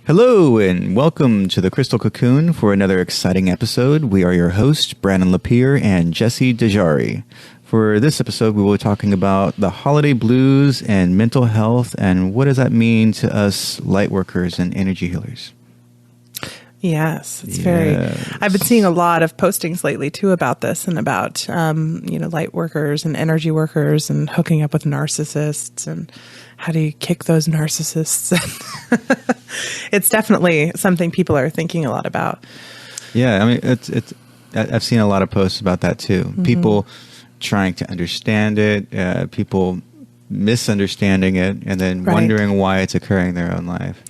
Hello and welcome to the Crystal Cocoon for another exciting episode. We are your hosts, Brandon Lapierre and Jesse Dejari. For this episode, we will be talking about the holiday blues and mental health and what does that mean to us light workers and energy healers. Yes, it's very. I've been seeing a lot of postings lately too about this and about light workers and energy workers and hooking up with narcissists and how do you kick those narcissists. It's definitely something people are thinking a lot about. Yeah, I mean it's. I've seen a lot of posts about that too. Mm-hmm. People trying to understand it, people misunderstanding it, and then wondering why it's occurring in their own life.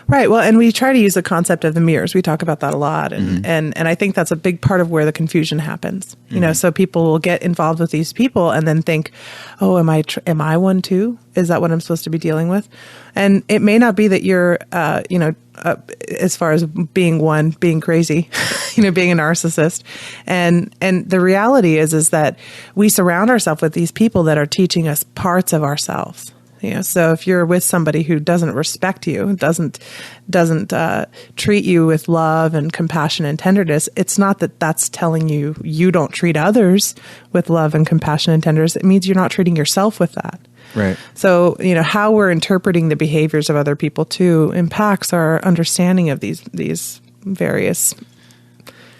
Right. Well, and we try to use the concept of the mirrors. We talk about that a lot. And, and I think that's a big part of where the confusion happens. You know, so people will get involved with these people and then think, oh, am I one too? Is that what I'm supposed to be dealing with? And it may not be that you're, as far as being crazy, being a narcissist. And the reality is that we surround ourselves with these people that are teaching us parts of ourselves. So if you're with somebody who doesn't respect you, doesn't treat you with love and compassion and tenderness, it's not that that's telling you you don't treat others with love and compassion and tenderness. It means you're not treating yourself with that. Right. So, how we're interpreting the behaviors of other people too impacts our understanding of these various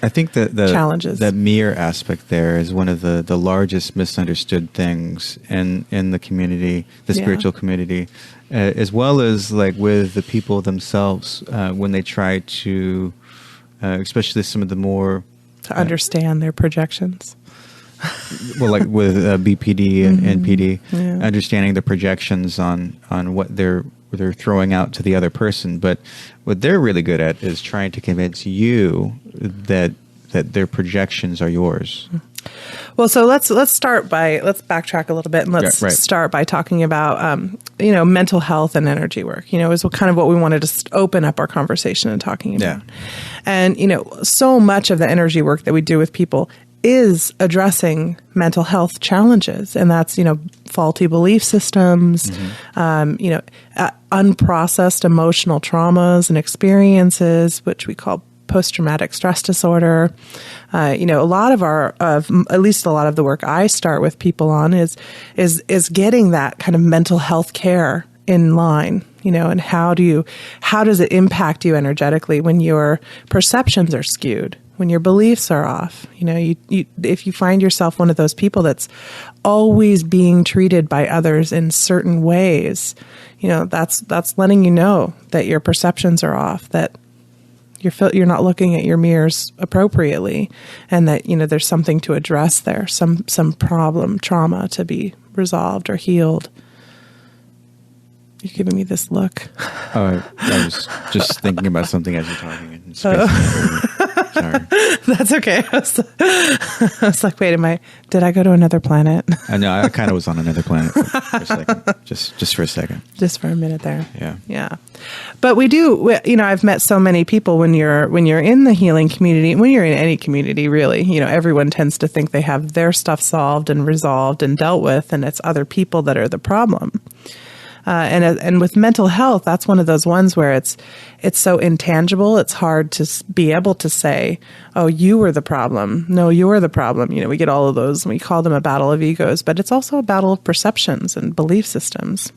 I think that challenges. That mirror aspect there is one of the largest misunderstood things in the community, the spiritual community, as well as like with the people themselves when they try to, especially some of the more to understand their projections. Well, like with BPD and PD, understanding the projections on what they're throwing out to the other person, but what they're really good at is trying to convince you that their projections are yours. Well, so let's backtrack a little bit and let's start by talking about mental health and energy work. Is kind of what we wanted to open up our conversation and talking about. And so much of the energy work that we do with people is addressing mental health challenges, and that's faulty belief systems, unprocessed emotional traumas and experiences, which we call post-traumatic stress disorder. A lot of at least a lot of the work I start with people on is getting that kind of mental health care in line. And how does it impact you energetically when your perceptions are skewed? When your beliefs are off, if you find yourself one of those people that's always being treated by others in certain ways, that's letting you know that your perceptions are off, that you're not looking at your mirrors appropriately, and that there's something to address there, some problem, trauma to be resolved or healed. You're giving me this look. Oh, I was just thinking about something as you're talking. Sorry. That's okay. I was like, wait, did I go to another planet? I know, I kind of was on another planet for a second. Just for a second. Just for a minute there. Yeah. Yeah. But we do, I've met so many people when you're in the healing community, when you're in any community, really, everyone tends to think they have their stuff solved and resolved and dealt with, and it's other people that are the problem. And with mental health, that's one of those ones where it's so intangible. It's hard to be able to say, "Oh, you were the problem." No, you're the problem. We get all of those, and we call them a battle of egos. But it's also a battle of perceptions and belief systems.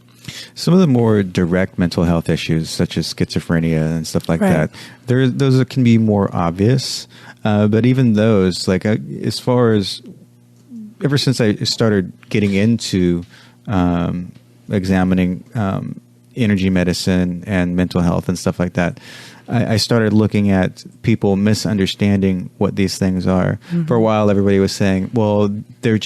Some of the more direct mental health issues, such as schizophrenia and stuff like that, those can be more obvious. But even those, like as far as ever since I started getting into examining energy medicine and mental health and stuff like that, I started looking at people misunderstanding what these things are. Mm-hmm. For a while, everybody was saying, well, they're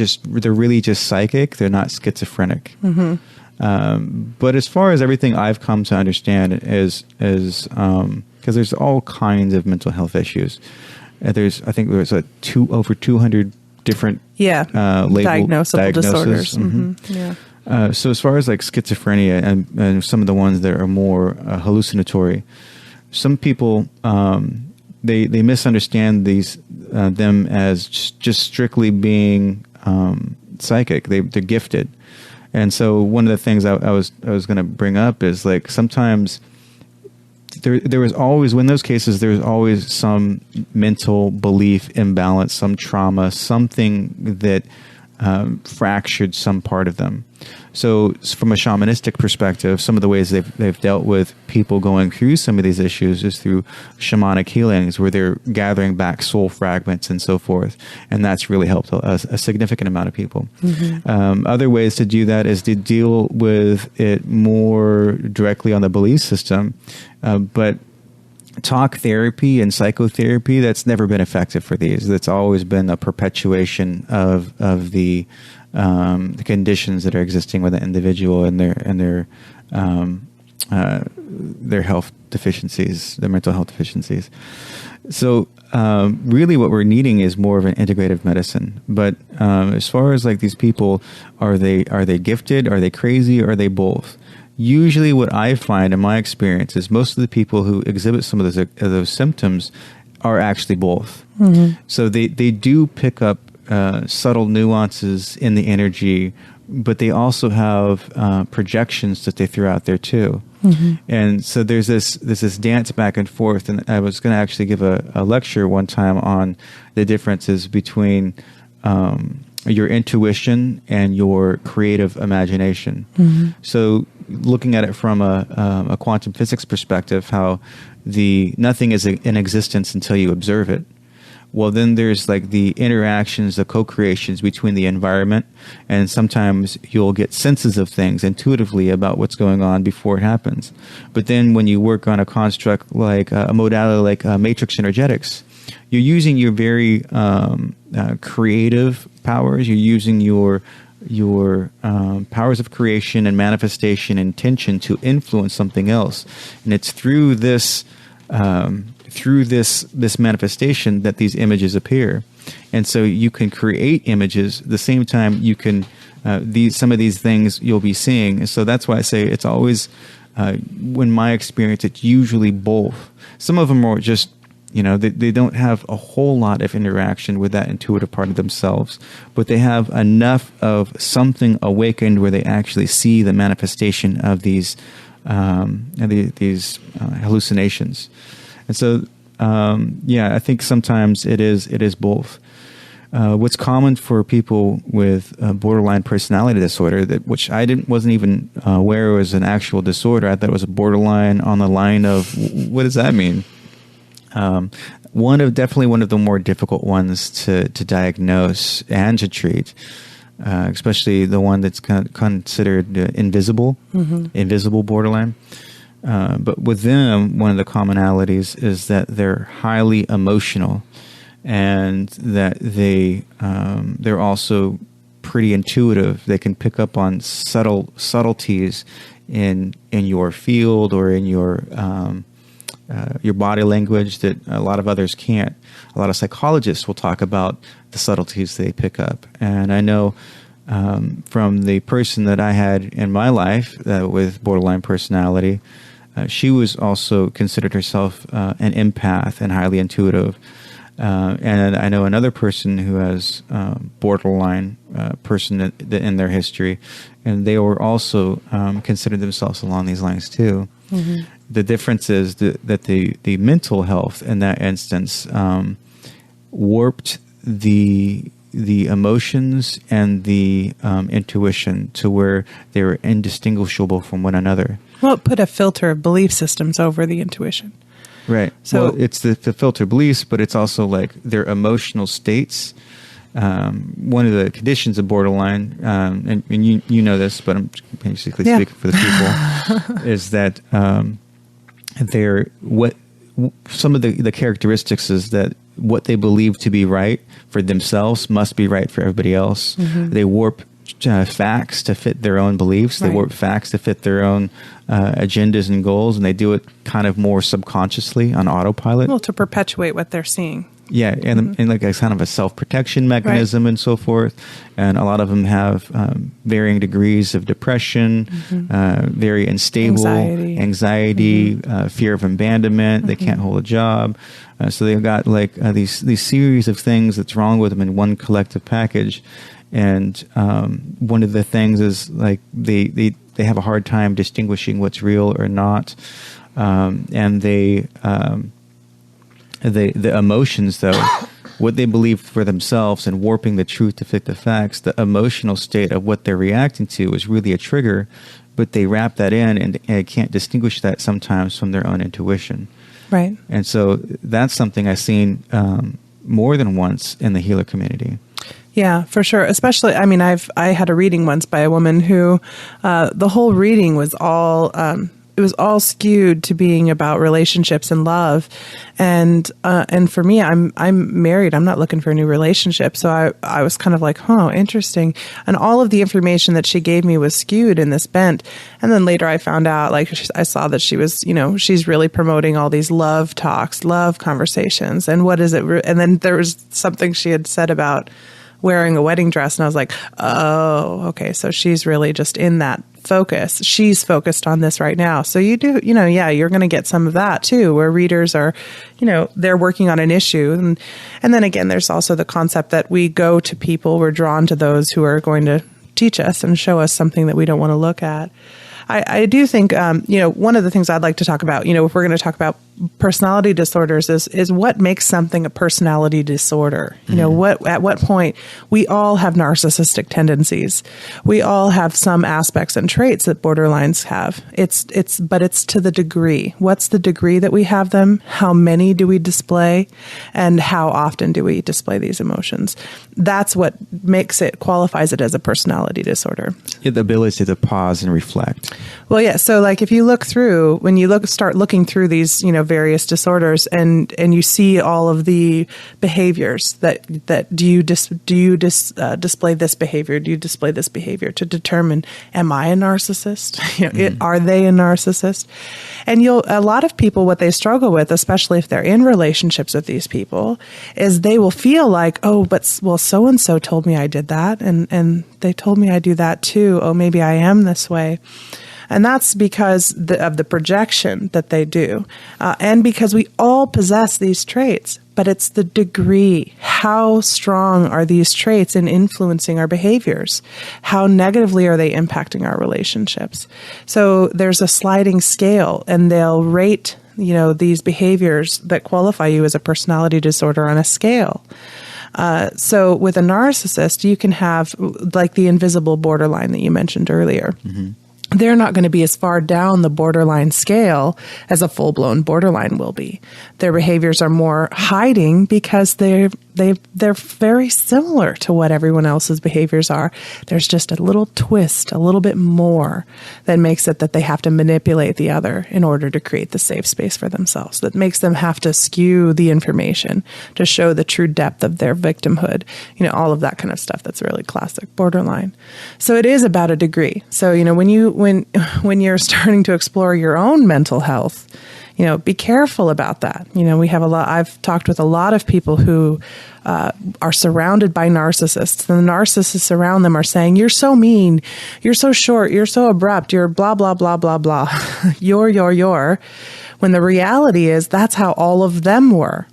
really just psychic. They're not schizophrenic. Mm-hmm. But as far as everything I've come to understand is because there's all kinds of mental health issues. I think there's over 200 different diagnosable disorders. Mm-hmm. Mm-hmm. Yeah. So as far as like schizophrenia and some of the ones that are more hallucinatory, some people they misunderstand them as just strictly being psychic. They're gifted, and so one of the things I was going to bring up is like sometimes there was always, in those cases, there was always some mental belief imbalance, some trauma, something that fractured some part of them. So from a shamanistic perspective, some of the ways they've dealt with people going through some of these issues is through shamanic healings, where they're gathering back soul fragments and so forth. And that's really helped a significant amount of people. Other ways to do that is to deal with it more directly on the belief system. But talk therapy and psychotherapy, that's never been effective for these. That's always been a perpetuation of the conditions that are existing with the individual and their health deficiencies, their mental health deficiencies. So really what we're needing is more of an integrative medicine. But as far as like these people, are they gifted? Are they crazy? Or are they both? Usually what I find in my experience is most of the people who exhibit some of those symptoms are actually both. So they do pick up subtle nuances in the energy, but they also have projections that they throw out there too. And so there's this dance back and forth. And I was going to actually give a lecture one time on the differences between your intuition and your creative imagination. So looking at it from a quantum physics perspective, how nothing is in existence until you observe it. Well, then there's like the interactions, the co-creations between the environment, and sometimes you'll get senses of things intuitively about what's going on before it happens. But then when you work on a construct like a modality like matrix energetics, you're using your very creative powers. You're using your powers of creation and manifestation, intention to influence something else, and it's through this manifestation that these images appear. And so you can create images the same time you can some of these things you'll be seeing. And so that's why I say it's always in my experience, it's usually both. Some of them are just they don't have a whole lot of interaction with that intuitive part of themselves, but they have enough of something awakened where they actually see the manifestation of these hallucinations. And so, I think sometimes it is both. What's common for people with borderline personality disorder, which I wasn't even aware was an actual disorder. I thought it was a borderline on the line of, what does that mean? Definitely one of the more difficult ones to diagnose and to treat, especially the one that's considered invisible borderline. But with them, one of the commonalities is that they're highly emotional, and that they're also pretty intuitive. They can pick up on subtleties in your field or in your body language that a lot of others can't. A lot of psychologists will talk about the subtleties they pick up. And I know from the person that I had in my life with borderline personality, she was also considered herself an empath and highly intuitive. And I know another person who has borderline person in their history, and they were also considered themselves along these lines too. The difference is that the mental health in that instance warped the emotions and the intuition to where they were indistinguishable from one another. Well, it put a filter of belief systems over the intuition. Right. So it's the filter beliefs, but it's also like their emotional states. One of the conditions of borderline, and you know this, but I'm basically speaking for the people, is that some of the characteristics is that what they believe to be right for themselves must be right for everybody else. They warp facts to fit their own beliefs. They warp facts to fit their own agendas and goals, and they do it kind of more subconsciously on autopilot. Well, to perpetuate what they're seeing. Yeah, and like a kind of a self-protection mechanism and so forth. And a lot of them have varying degrees of depression, very unstable, anxiety, fear of abandonment. They can't hold a job. So they've got like these series of things that's wrong with them in one collective package. And one of the things is like they have a hard time distinguishing what's real or not. and the emotions, though, what they believe for themselves and warping the truth to fit the facts, the emotional state of what they're reacting to is really a trigger, but they wrap that in and can't distinguish that sometimes from their own intuition. Right. And so that's something I've seen more than once in the healer community. Yeah, for sure. Especially, I mean, I had a reading once by a woman who the whole reading was all it was all skewed to being about relationships and love, and for me, I'm married. I'm not looking for a new relationship, so I was kind of like, interesting. And all of the information that she gave me was skewed in this bent. And then later, I found out, like, I saw that she was, she's really promoting all these love talks, love conversations, and what is it? And then there was something she had said about wearing a wedding dress, and I was like, oh, okay, so she's really just in that focus. She's focused on this right now. So you do, you're going to get some of that too, where readers are, they're working on an issue. And then again, there's also the concept that we go to people, we're drawn to those who are going to teach us and show us something that we don't want to look at. I do think, one of the things I'd like to talk about, if we're going to talk about personality disorders, is what makes something a personality disorder. At what point we all have narcissistic tendencies. We all have some aspects and traits that borderlines have. But it's to the degree. What's the degree that we have them? How many do we display? And how often do we display these emotions? That's what qualifies it as a personality disorder. Yeah, the ability to pause and reflect. Well, yeah. So like if you start looking through these, various disorders and you see all of the behaviors that do you display this behavior? Do you display this behavior to determine, am I a narcissist? Are they a narcissist? And a lot of people, what they struggle with, especially if they're in relationships with these people, is they will feel like, so-and-so told me I did that. And they told me I do that too. Oh, maybe I am this way. And that's because of the projection that they do. And because we all possess these traits, but it's the degree. How strong are these traits in influencing our behaviors? How negatively are they impacting our relationships? So there's a sliding scale, and they'll rate, these behaviors that qualify you as a personality disorder on a scale. So with a narcissist, you can have like the invisible borderline that you mentioned earlier. Mm-hmm. They're not going to be as far down the borderline scale as a full-blown borderline will be. Their behaviors are more hiding because they're very similar to what everyone else's behaviors are. There's just a little twist, a little bit more that makes it that they have to manipulate the other in order to create the safe space for themselves. That makes them have to skew the information to show the true depth of their victimhood. All of that kind of stuff that's really classic borderline. So it is about a degree. So, when you're starting to explore your own mental health, be careful about that. I've talked with a lot of people who are surrounded by narcissists, and the narcissists around them are saying, you're so mean, you're so short, you're so abrupt, you're blah, blah, blah, blah, blah. you're. When the reality is that's how all of them were.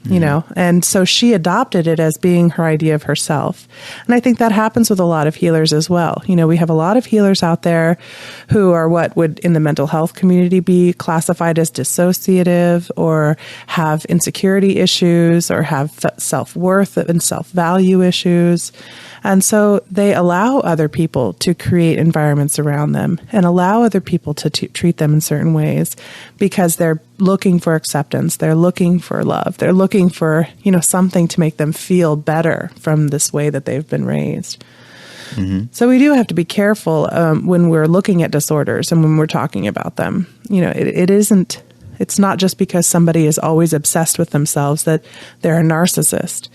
And so she adopted it as being her idea of herself. And I think that happens with a lot of healers as well. We have a lot of healers out there who are what would in the mental health community be classified as dissociative, or have insecurity issues, or have self-worth and self-value issues. And so they allow other people to create environments around them and allow other people to treat them in certain ways because they're looking for acceptance. They're looking for love. They're looking for, something to make them feel better from this way that they've been raised. Mm-hmm. So we do have to be careful when we're looking at disorders and when we're talking about them. It's not just because somebody is always obsessed with themselves that they're a narcissist.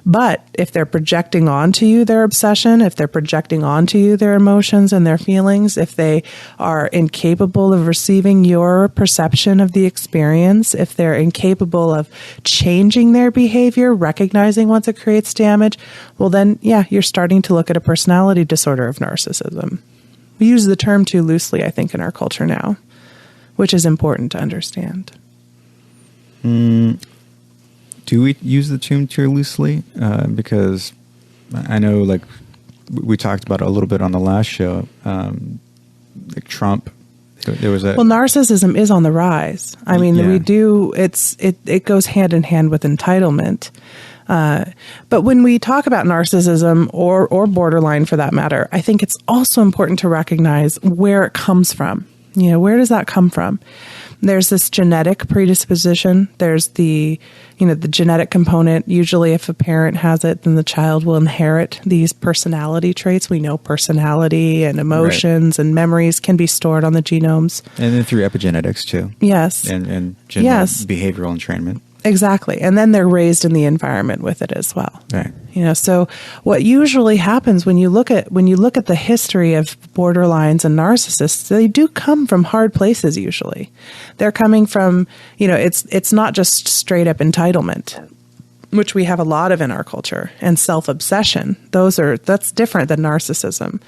But if they're projecting onto you their obsession, if they're projecting onto you their emotions and their feelings, if they are incapable of receiving your perception of the experience, if they're incapable of changing their behavior, recognizing once it creates damage, well then, you're starting to look at a personality disorder of narcissism. We use the term too loosely, I think, in our culture now, which is important to understand. Do we use the term too loosely? Because I know, like we talked about it a little bit on the last show, like Trump There was a Well, narcissism is on the rise. I mean, Yeah. it goes hand in hand with entitlement. But when we talk about narcissism or borderline for that matter, I think it's also important to recognize where it comes from. Where does that come from? There's this genetic predisposition. There's the genetic component. Usually if a parent has it, then the child will inherit these personality traits. We know personality and emotions and memories can be stored on the genomes. And then through epigenetics too. Yes. And general Yes. behavioral entrainment. Exactly. And then they're raised in the environment with it as well. Right. So what usually happens when you look at the history of borderlines and narcissists, they do come from hard places usually. They're coming from, it's not just straight up entitlement, which we have a lot of in our culture, and self-obsession. That's different than narcissism.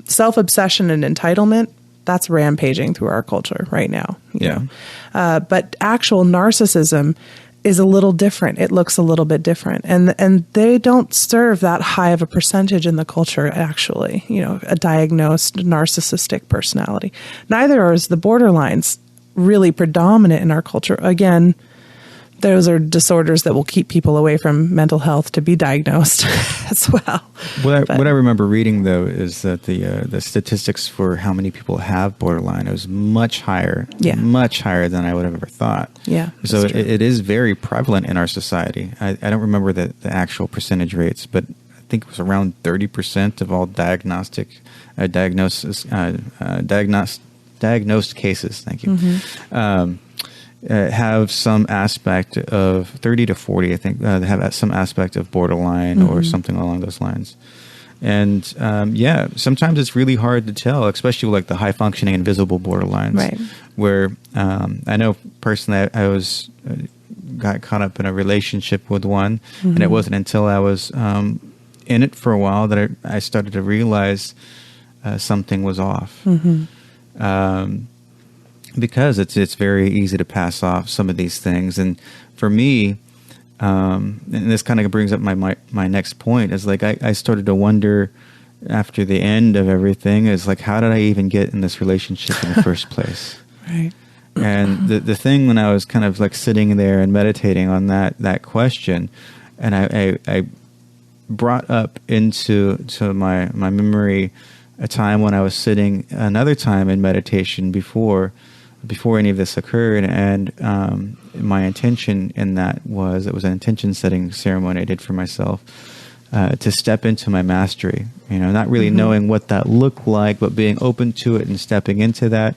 Self-obsession and entitlement, that's rampaging through our culture right now. Yeah. But actual narcissism is a little different. It looks a little bit different. And they don't serve that high of a percentage in the culture, actually, a diagnosed narcissistic personality. Neither is the borderlines really predominant in our culture. Again, those are disorders that will keep people away from mental health to be diagnosed as well. What I remember reading, though, is that the statistics for how many people have borderline is much higher, much higher than I would have ever thought. Yeah. So it is very prevalent in our society. I don't remember the actual percentage rates, but I think it was around 30% of all diagnosed cases. Thank you. Mm-hmm. Have some aspect of 30 to 40, I think, have some aspect of borderline or something along those lines. And sometimes it's really hard to tell, especially like the high functioning and visible borderlines, right? Where I know personally I got caught up in a relationship with one, and it wasn't until I was in it for a while that I started to realize something was off. Because it's very easy to pass off some of these things. And for me, and this kind of brings up my next point, is like I started to wonder after the end of everything, is like, how did I even get in this relationship in the first place? Right. And the thing when I was kind of like sitting there and meditating on that question, and I brought up into my memory a time when I was sitting another time in meditation before any of this occurred, and my intention in that was, it was an intention setting ceremony I did for myself to step into my mastery, not really knowing what that looked like, but being open to it and stepping into that.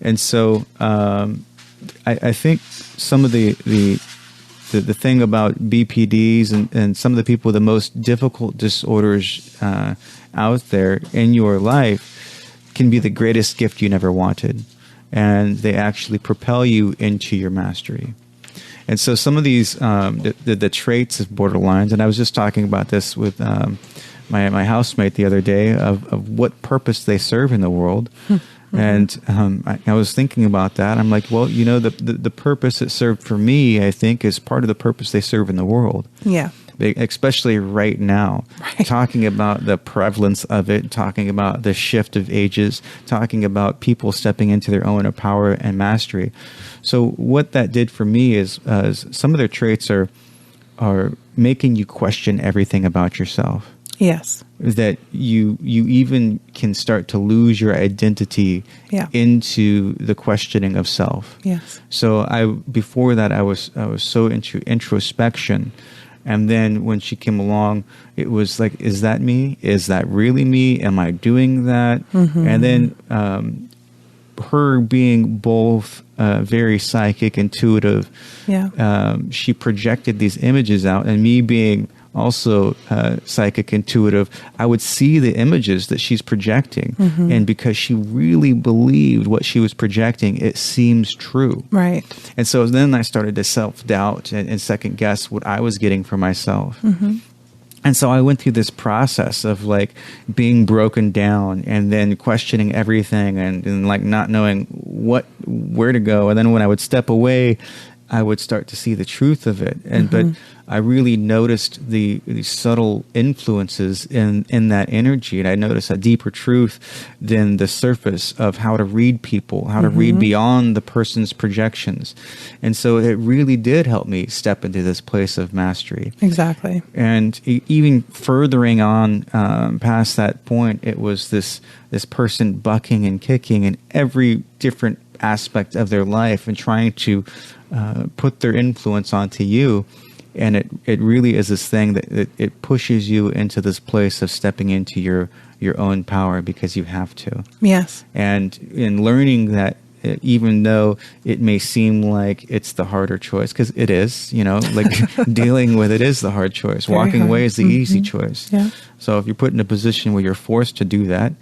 And so I think some of the thing about BPDs and some of the people with the most difficult disorders out there in your life can be the greatest gift you never wanted. And they actually propel you into your mastery. And so some of these, the traits of borderlines, and I was just talking about this with my housemate the other day of what purpose they serve in the world. And I was thinking about that. I'm like, well, the purpose it served for me, I think, is part of the purpose they serve in the world. Yeah. Especially right now, talking about the prevalence of it, talking about the shift of ages, talking about people stepping into their own power and mastery. So what that did for me is some of their traits are making you question everything about yourself. Yes. That you even can start to lose your identity into the questioning of self. Yes. So before that I was so into introspection. And then when she came along, it was like, is that me? Is that really me? Am I doing that? And then her being both very psychic, intuitive, she projected these images out, and me being also psychic, intuitive, I would see the images that she's projecting. And because she really believed what she was projecting, it seems true. Right. And so then I started to self-doubt and second guess what I was getting for myself. And so I went through this process of like being broken down and then questioning everything and like not knowing where to go. And then when I would step away I would start to see the truth of it. And but I really noticed the subtle influences in that energy, and I noticed a deeper truth than the surface of how to read people, how to read beyond the person's projections. And so it really did help me step into this place of mastery. Exactly. And even furthering on past that point, it was this person bucking and kicking in every different aspect of their life and trying to put their influence onto you. And it really is this thing that it pushes you into this place of stepping into your own power because you have to. Yes. And in learning that, even though it may seem like it's the harder choice, because it is, like dealing with it is the hard choice. Very Walking hard. away is the easy choice. Yeah. So if you're put in a position where you're forced to do that,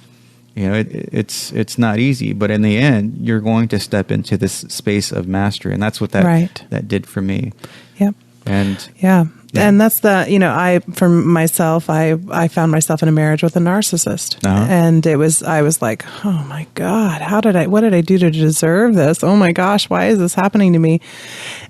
it's not easy, but in the end, you're going to step into this space of mastery, and that's what that did for me. Yep. And yeah. And that's for myself, I found myself in a marriage with a narcissist. And I was like, oh my God, what did I do to deserve this? Oh my gosh, why is this happening to me?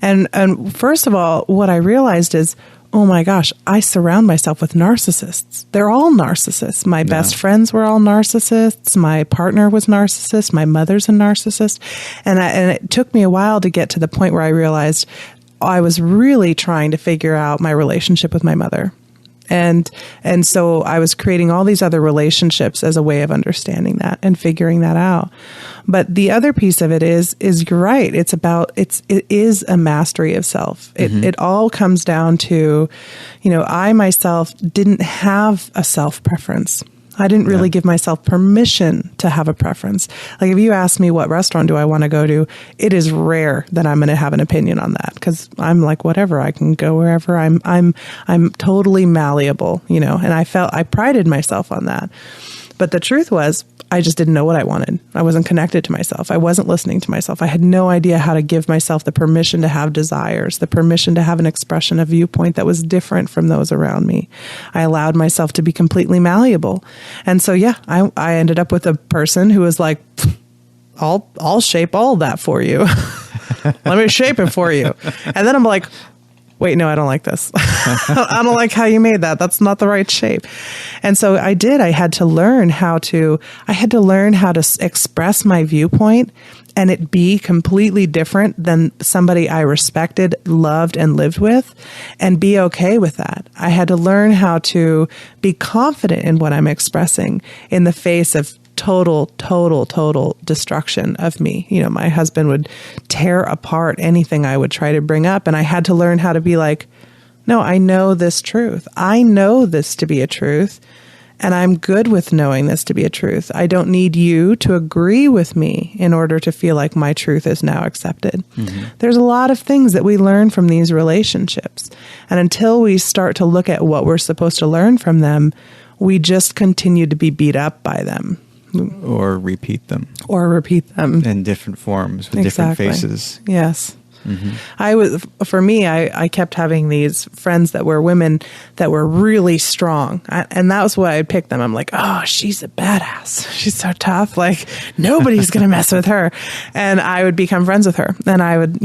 And first of all, what I realized is, oh my gosh, I surround myself with narcissists. They're all narcissists. My best friends were all narcissists. My partner was narcissist. My mother's a narcissist. And it took me a while to get to the point where I realized I was really trying to figure out my relationship with my mother. And so I was creating all these other relationships as a way of understanding that and figuring that out. But the other piece of it is you're right. It is a mastery of self. It all comes down to, I myself didn't have a self preference. I didn't really give myself permission to have a preference. Like if you ask me what restaurant do I want to go to, it is rare that I'm going to have an opinion on that because I'm like, whatever, I can go wherever. I'm totally malleable, and I prided myself on that. But the truth was, I just didn't know what I wanted. I wasn't connected to myself. I wasn't listening to myself. I had no idea how to give myself the permission to have desires, the permission to have an expression, a viewpoint that was different from those around me. I allowed myself to be completely malleable. And so, I ended up with a person who was like, I'll shape all that for you. Let me shape it for you. And then I'm like, wait, no, I don't like this. I don't like how you made that. That's not the right shape. And so I had to learn how to express my viewpoint and it be completely different than somebody I respected, loved, and lived with, and be okay with that. I had to learn how to be confident in what I'm expressing in the face of total destruction of me. My husband would tear apart anything I would try to bring up. And I had to learn how to be like, no, I know this truth. I know this to be a truth. And I'm good with knowing this to be a truth. I don't need you to agree with me in order to feel like my truth is now accepted. There's a lot of things that we learn from these relationships. And until we start to look at what we're supposed to learn from them, we just continue to be beat up by them. Or repeat them. In different forms with different faces. Yes. I kept having these friends that were women that were really strong. And that was why I picked them. I'm like, oh, she's a badass. She's so tough. Like nobody's going to mess with her. And I would become friends with her. And I would,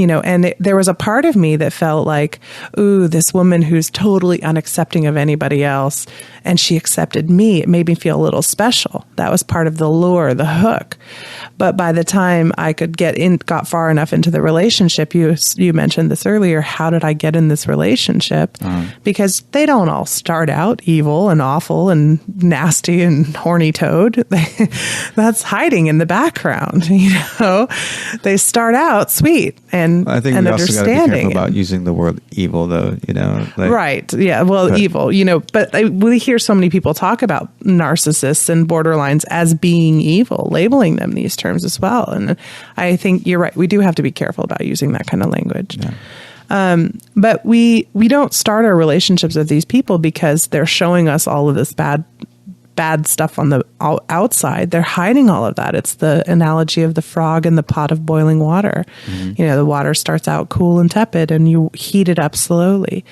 there was a part of me that felt like, ooh, this woman who's totally unaccepting of anybody else. And she accepted me. It made me feel a little special. That was part of the lure, the hook. But by the time I got far enough into the relationship, you mentioned this earlier. How did I get in this relationship? Because they don't all start out evil and awful and nasty and horny toad. That's hiding in the background. They start out sweet and I think we also got to be careful about using the word evil, though. Right? Yeah. Well, evil. But we hear so many people talk about narcissists and borderlines as being evil, labeling them these terms as well. And I think you're right. We do have to be careful about using that kind of language. Yeah. But we don't start our relationships with these people because they're showing us all of this bad stuff on outside. They're hiding all of that. It's the analogy of the frog in the pot of boiling water. The water starts out cool and tepid and you heat it up slowly.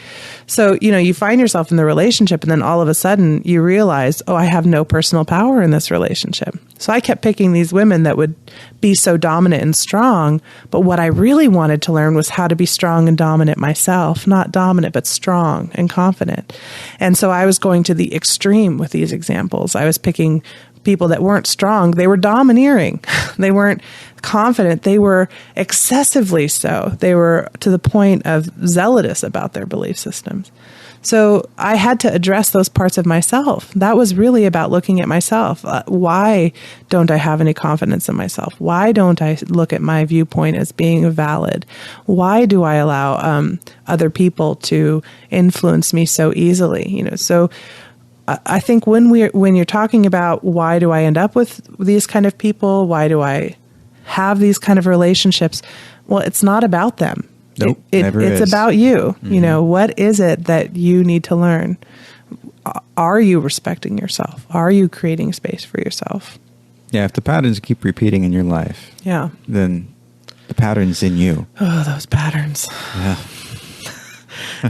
So, you find yourself in the relationship and then all of a sudden you realize, oh, I have no personal power in this relationship. So I kept picking these women that would be so dominant and strong. But what I really wanted to learn was how to be strong and dominant myself, not dominant, but strong and confident. And so I was going to the extreme with these examples. I was picking people that weren't strong. They were domineering. They weren't confident. They were excessively so. They were to the point of zealous about their belief systems. So I had to address those parts of myself. That was really about looking at myself. Why don't I have any confidence in myself? Why don't I look at my viewpoint as being valid? Why do I allow other people to influence me so easily? So I think when you're talking about why do I end up with these kind of people? Why do I have these kind of relationships? Well, it's not about them. Nope, it's about you. What is it that you need to learn? Are you respecting yourself? Are you creating space for yourself? Yeah, if the patterns keep repeating in your life, then the pattern's in you. Oh, those patterns. Yeah.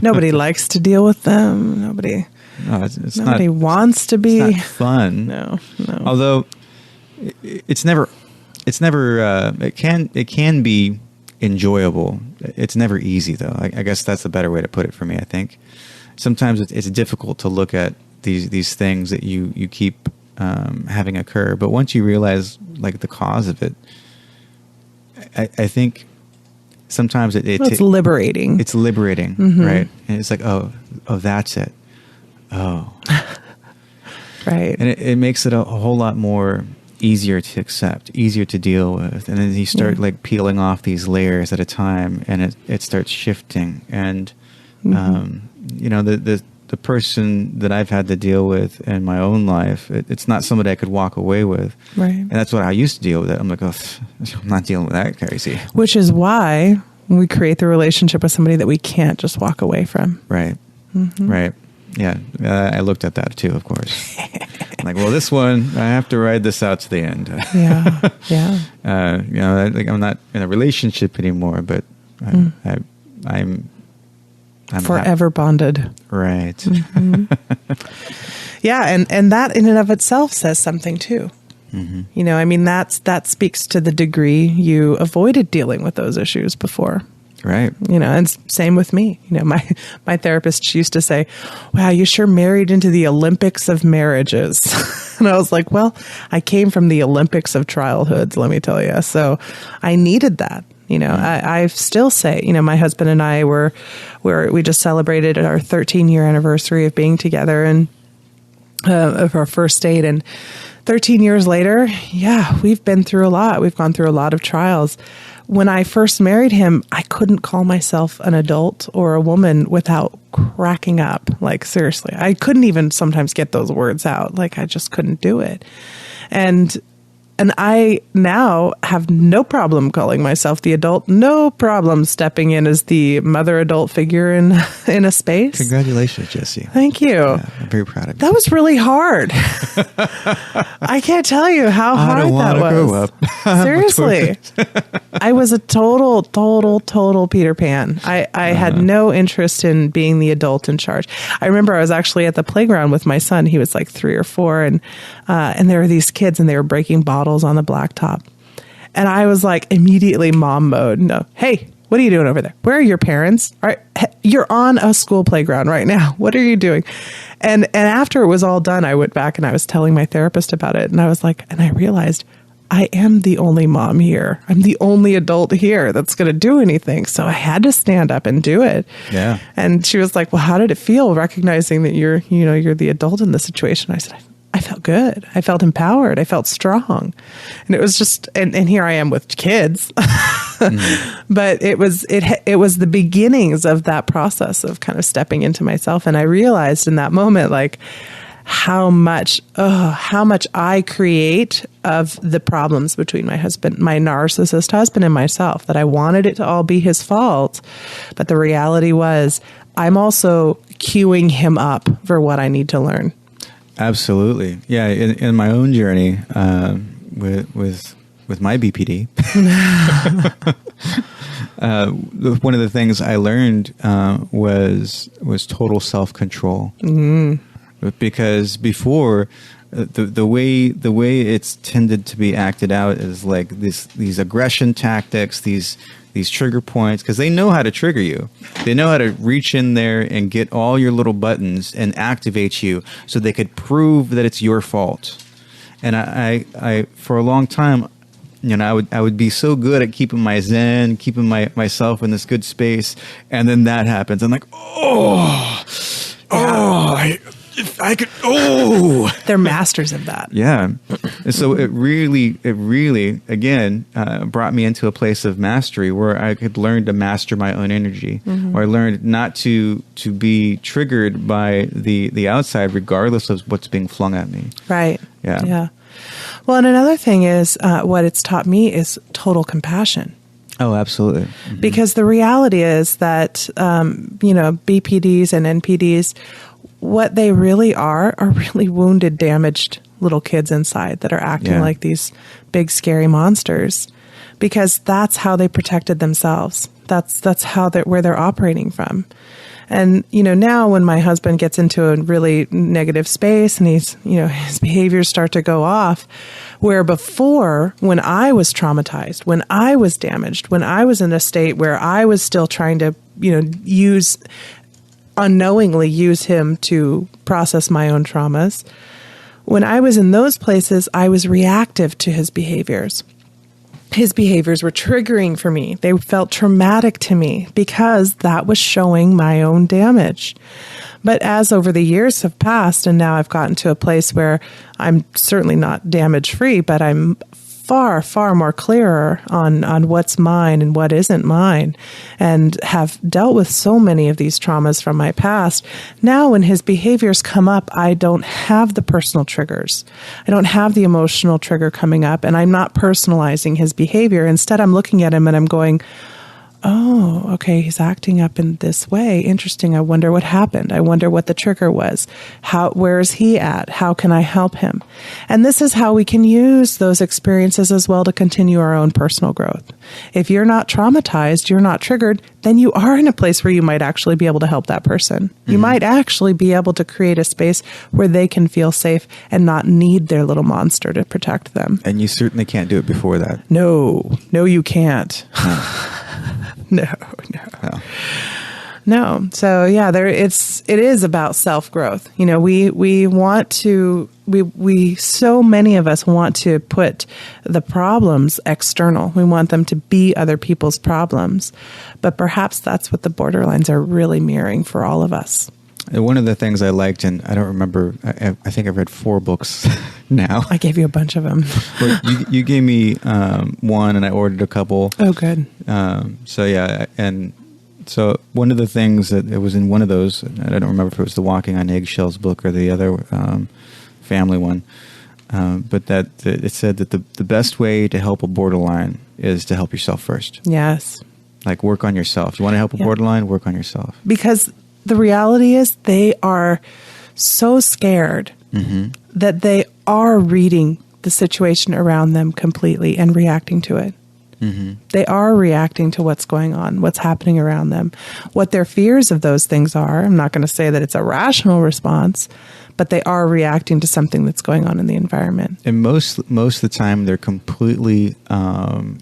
Nobody likes to deal with them. Nobody wants to be. It's not fun. No. Although it can be enjoyable. It's never easy, though. I guess that's a better way to put it for me. I think sometimes it's difficult to look at these things that you keep having occur, but once you realize like the cause of it, I think sometimes it's liberating. It's liberating, right? And it's like, oh, that's it. Oh, right. And it makes it a whole lot more easier to accept, easier to deal with. And then you start like peeling off these layers at a time and it starts shifting. And, the person that I've had to deal with in my own life, it's not somebody I could walk away with. Right. And that's what I used to deal with. I'm like, oh, I'm not dealing with that crazy. Which is why we create the relationship with somebody that we can't just walk away from. Right. Right. Yeah. I looked at that too, of course. Like, well, this one, I have to ride this out to the end. Yeah. I'm not in a relationship anymore, but I'm forever bonded. Right. Yeah. And that in and of itself says something too. That speaks to the degree you avoided dealing with those issues before. Right. And same with me. My therapist used to say, wow, you sure married into the Olympics of marriages. And I was like, well, I came from the Olympics of childhoods, let me tell you. So I needed that. I still say, my husband and I we just celebrated our 13-year anniversary of being together and of our first date. And 13 years later, we've been through a lot. We've gone through a lot of trials. When I first married him, I couldn't call myself an adult or a woman without cracking up. Like, seriously, I couldn't even sometimes get those words out. Like, I just couldn't do it. And I now have no problem calling myself the adult, no problem stepping in as the mother adult figure in a space. Congratulations, Jessie. Thank you. Yeah, I'm very proud of you. That was really hard. I can't tell you how hard that was. I don't want to grow up. Seriously. I was a total Peter Pan. I had no interest in being the adult in charge. I remember I was actually at the playground with my son. He was like 3 or 4 and there were these kids and they were breaking bottles on the blacktop. And I was like immediately mom mode. No, hey, what are you doing over there? Where are your parents? All right, you're on a school playground right now. What are you doing? And after it was all done, I went back and I was telling my therapist about it. And I was like, and I realized I am the only mom here. I'm the only adult here that's going to do anything. So I had to stand up and do it. Yeah. And she was like, well, how did it feel recognizing that you're the adult in the situation? I said, I felt good. I felt empowered. I felt strong. And it was just, and here I am with kids. But it was the beginnings of that process of kind of stepping into myself. And I realized in that moment, like, how much I create of the problems between my narcissist husband and myself, that I wanted it to all be his fault. But the reality was I'm also queuing him up for what I need to learn. Absolutely. Yeah. In my own journey, with my BPD, one of the things I learned was total self-control. Because before, the way it's tended to be acted out is like these aggression tactics, these trigger points, because they know how to trigger you. They know how to reach in there and get all your little buttons and activate you so they could prove that it's your fault. And I for a long time, I would be so good at keeping my zen, keeping myself in this good space, and then that happens. I'm like, if I could, They're masters of that. Yeah. And so it really, again, brought me into a place of mastery where I could learn to master my own energy, or I learned not to be triggered by the outside, regardless of what's being flung at me. Right. Yeah. Well, and another thing is what it's taught me is total compassion. Oh, absolutely. Because the reality is that, BPDs and NPDs, what they really are really wounded, damaged little kids inside that are acting like these big, scary monsters, because that's how they protected themselves. That's how where they're operating from. And, now when my husband gets into a really negative space and his behaviors start to go off, where before, when I was traumatized, when I was damaged, when I was in a state where I was still trying to, unknowingly use him to process my own traumas, when I was in those places, I was reactive to his behaviors. His behaviors were triggering for me. They felt traumatic to me because that was showing my own damage. But as over the years have passed, and now I've gotten to a place where I'm certainly not damage free, but I'm far, far more clearer on what's mine and what isn't mine, and have dealt with so many of these traumas from my past. Now when his behaviors come up, I don't have the personal triggers. I don't have the emotional trigger coming up, and I'm not personalizing his behavior. Instead, I'm looking at him and I'm going, oh, okay, he's acting up in this way. Interesting. I wonder what happened. I wonder what the trigger was. Where is he at? How can I help him? And this is how we can use those experiences as well to continue our own personal growth. If you're not traumatized, you're not triggered, then you are in a place where you might actually be able to help that person. You might actually be able to create a space where they can feel safe and not need their little monster to protect them. And you certainly can't do it before that. No, you can't. No. So yeah, it is about self-growth. We want to, so many of us want to put the problems external. We want them to be other people's problems, but perhaps that's what the borderlines are really mirroring for all of us. And one of the things I liked, and I don't remember, I think I've read 4 books now. I gave you a bunch of them. Well, you gave me one, and I ordered a couple. Oh, good. So yeah, and so one of the things that it was in one of those, and I don't remember if it was the Walking on Eggshells book or the other family one, but that it said that the best way to help a borderline is to help yourself first. Yes. Like work on yourself. You want to help a borderline? Work on yourself. Because the reality is they are so scared that they are reading the situation around them completely and reacting to it. They are reacting to what's going on, what's happening around them, what their fears of those things are. I'm not going to say that it's a rational response, but they are reacting to something that's going on in the environment. And most of the time, they're completely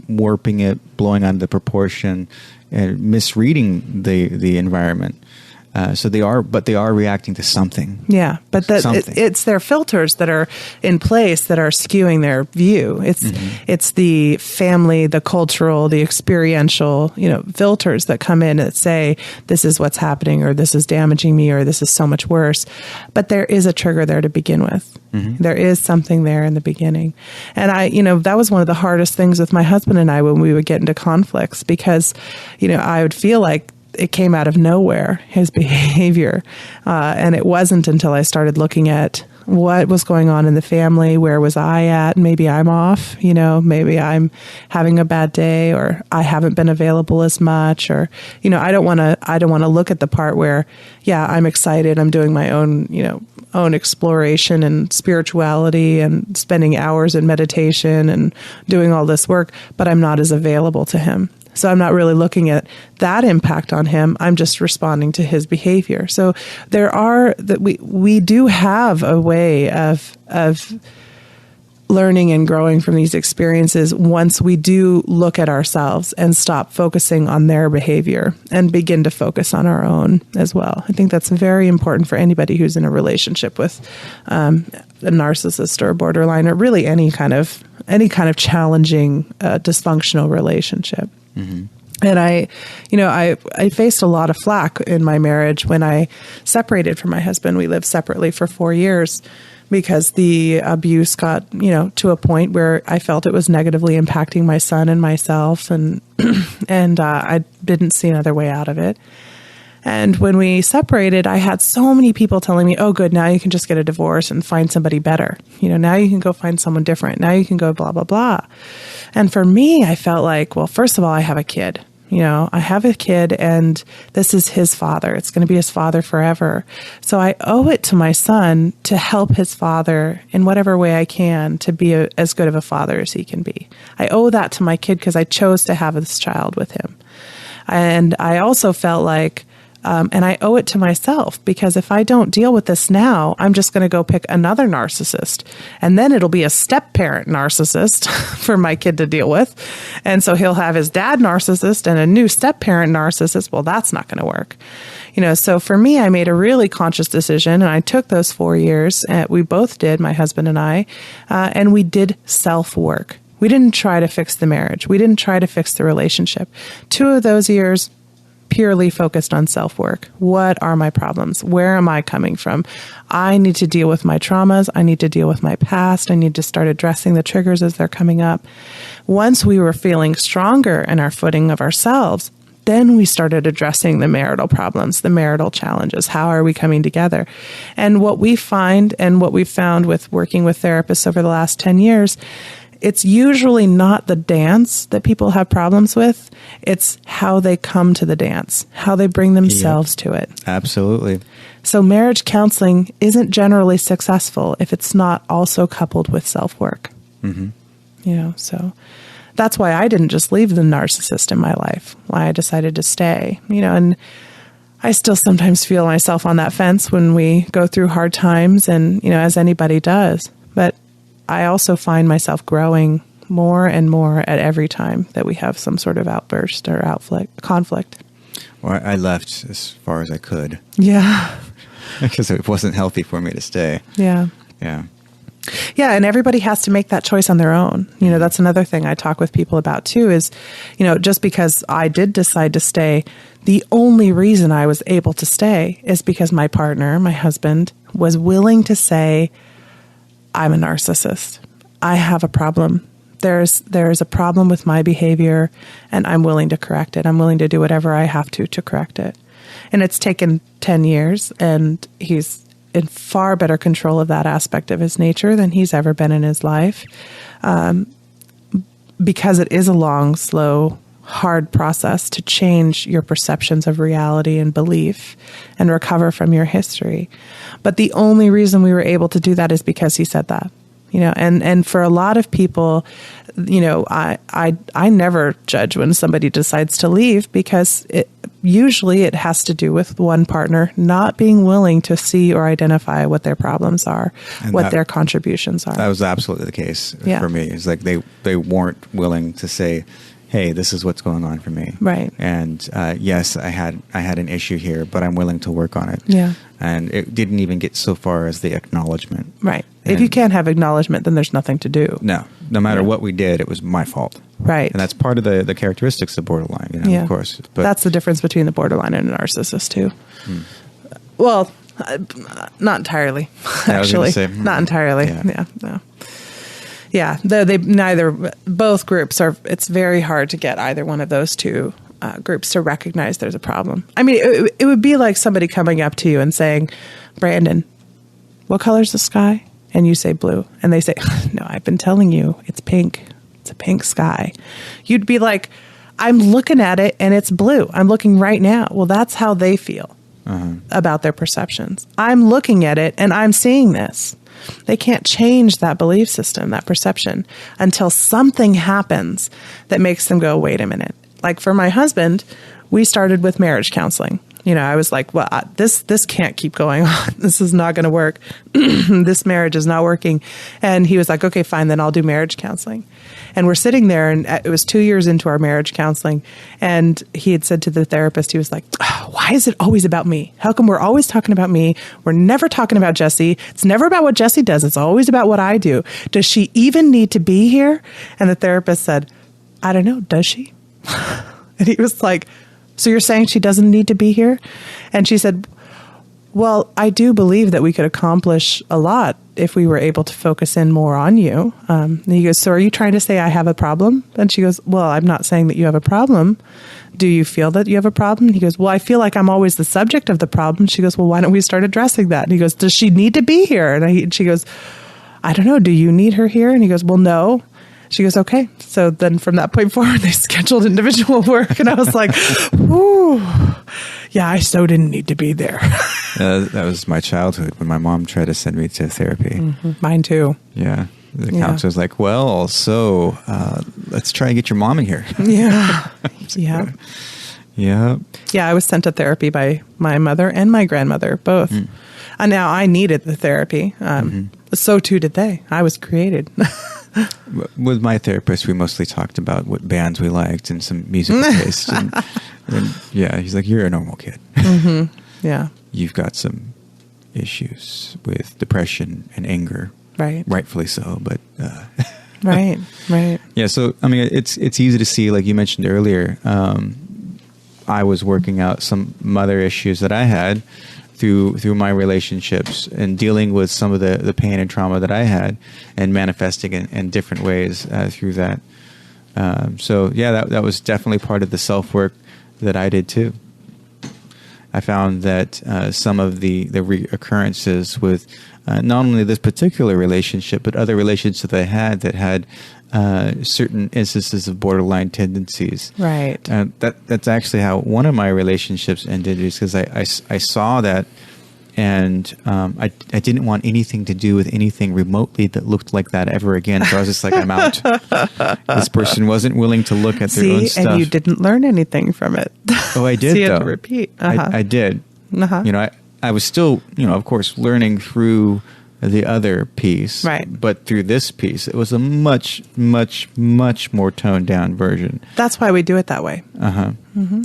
warping it, blowing out of the proportion, and misreading the environment. So they are reacting to something. Yeah, but it's their filters that are in place that are skewing their view. It's the family, the cultural, the experiential, filters that come in that say this is what's happening, or this is damaging me, or this is so much worse. But there is a trigger there to begin with. There is something there in the beginning. And that was one of the hardest things with my husband and I when we would get into conflicts, because, I would feel like it came out of nowhere, his behavior. And it wasn't until I started looking at what was going on in the family, where was I at? Maybe I'm off, maybe I'm having a bad day, or I haven't been available as much, or, I don't want to look at the part where, I'm excited, I'm doing my own, own exploration and spirituality and spending hours in meditation and doing all this work, but I'm not as available to him. So I'm not really looking at that impact on him. I'm just responding to his behavior. So we do have a way of learning and growing from these experiences once we do look at ourselves and stop focusing on their behavior and begin to focus on our own as well. I think that's very important for anybody who's in a relationship with a narcissist or a borderline, or really any kind of challenging, dysfunctional relationship. Mm-hmm. And I faced a lot of flack in my marriage when I separated from my husband. We lived separately for 4 years because the abuse got, to a point where I felt it was negatively impacting my son and myself, and I didn't see another way out of it. And when we separated, I had so many people telling me, oh, good, now you can just get a divorce and find somebody better. Now you can go find someone different. Now you can go blah, blah, blah. And for me, I felt like, well, first of all, I have a kid. I have a kid, and this is his father. It's going to be his father forever. So I owe it to my son to help his father in whatever way I can to be as good of a father as he can be. I owe that to my kid because I chose to have this child with him. And I also felt like, and I owe it to myself, because if I don't deal with this now, I'm just going to go pick another narcissist. And then it'll be a step-parent narcissist for my kid to deal with. And so he'll have his dad narcissist and a new step-parent narcissist. Well, that's not going to work. So for me, I made a really conscious decision, and I took those 4 years. We both did, my husband and I, and we did self-work. We didn't try to fix the marriage. We didn't try to fix the relationship. 2 of those years purely focused on self-work. What are my problems? Where am I coming from? I need to deal with my traumas. I need to deal with my past. I need to start addressing the triggers as they're coming up. Once we were feeling stronger in our footing of ourselves, then we started addressing the marital problems, the marital challenges. How are we coming together? And what we find, and what we've found with working with therapists over the last 10 years, it's usually not the dance that people have problems with. It's how they come to the dance, how they bring themselves to it. Absolutely. So marriage counseling isn't generally successful if it's not also coupled with self-work. Mm-hmm. So that's why I didn't just leave the narcissist in my life, why I decided to stay, and I still sometimes feel myself on that fence when we go through hard times, and, as anybody does. But I also find myself growing more and more at every time that we have some sort of outburst or conflict. Well, I left as far as I could. Yeah. Because it wasn't healthy for me to stay. Yeah. Yeah. Yeah, and everybody has to make that choice on their own. That's another thing I talk with people about too is, just because I did decide to stay, the only reason I was able to stay is because my partner, my husband, was willing to say, I'm a narcissist. I have a problem. There's a problem with my behavior, and I'm willing to correct it. I'm willing to do whatever I have to correct it. And it's taken 10 years, and he's in far better control of that aspect of his nature than he's ever been in his life, because it is a long, slow, hard process to change your perceptions of reality and belief and recover from your history. But the only reason we were able to do that is because he said that, and for a lot of people, I never judge when somebody decides to leave, because usually it has to do with one partner not being willing to see or identify what their problems are, and what their contributions are. That was absolutely the case for me. It's like they weren't willing to say, hey, this is what's going on for me. Right. And yes, I had an issue here, but I'm willing to work on it. Yeah. And it didn't even get so far as the acknowledgement. Right. If you can't have acknowledgement, then there's nothing to do. No matter what we did, it was my fault. Right. And that's part of the characteristics of borderline, of course. But that's the difference between the borderline and a narcissist too. Well, not entirely, actually. Not entirely. Yeah. No. Yeah, both groups are, it's very hard to get either one of those two groups to recognize there's a problem. I mean, it would be like somebody coming up to you and saying, Brandon, what color's the sky? And you say blue. And they say, no, I've been telling you, it's pink. It's a pink sky. You'd be like, I'm looking at it and it's blue. I'm looking right now. Well, that's how they feel. about their perceptions. I'm looking at it and I'm seeing this. They can't change that belief system, that perception, until something happens that makes them go, wait a minute. Like for my husband, we started with marriage counseling. You know, I was like, well, this can't keep going on. This is not going to work. This marriage is not working. And he was like, okay, fine, then I'll do marriage counseling. And we're sitting there, and it was 2 years into our marriage counseling. And he had said to the therapist, he was like, oh, why is it always about me? How come we're always talking about me? We're never talking about Jessie. It's never about what Jessie does. It's always about what I do. Does she even need to be here? And the therapist said, I don't know. Does she? And he was like, so you're saying she doesn't need to be here? And she said, well, I do believe that we could accomplish a lot if we were able to focus in more on you. And he goes, so are you trying to say I have a problem? And she goes, well, I'm not saying that you have a problem. Do you feel that you have a problem? And he goes, well, I feel like I'm always the subject of the problem. She goes, well, why don't we start addressing that? And he goes, does she need to be here? And she goes, I don't know. Do you need her here? And he goes, well, no. She goes, okay. So then from that point forward, they scheduled individual work. And I was like, ooh, yeah, I so didn't need to be there. That was my childhood when my mom tried to send me to therapy. Mm-hmm. Mine too. Yeah. The counselor was like, well, so let's try and get your mom in here. Yeah. Yeah. Yeah. Yeah, I was sent to therapy by my mother and my grandmother, both. And now I needed the therapy. So too did they. I was created. With my therapist, we mostly talked about what bands we liked and some musical taste. And yeah, he's like, you're a normal kid. Yeah. You've got some issues with depression and anger. Right. Rightfully so, but... Right. Yeah, so, I mean, it's easy to see, like you mentioned earlier, I was working out some mother issues that I had through my relationships and dealing with some of the pain and trauma that I had and manifesting in different ways through that. So yeah, that was definitely part of the self-work that I did too. I found that some of the reoccurrences with not only this particular relationship, but other relationships that I had that had certain instances of borderline tendencies. Right. That's actually how one of my relationships ended, is because I saw that, and I didn't want anything to do with anything remotely that looked like that ever again. So I was just like, I'm out. This person wasn't willing to look at their own stuff. And you didn't learn anything from it. Oh, I did, so you though. had to repeat. I did. You know, I was still, of course, learning through the other piece. Right. But through this piece, it was a much, much, much more toned down version. That's why we do it that way.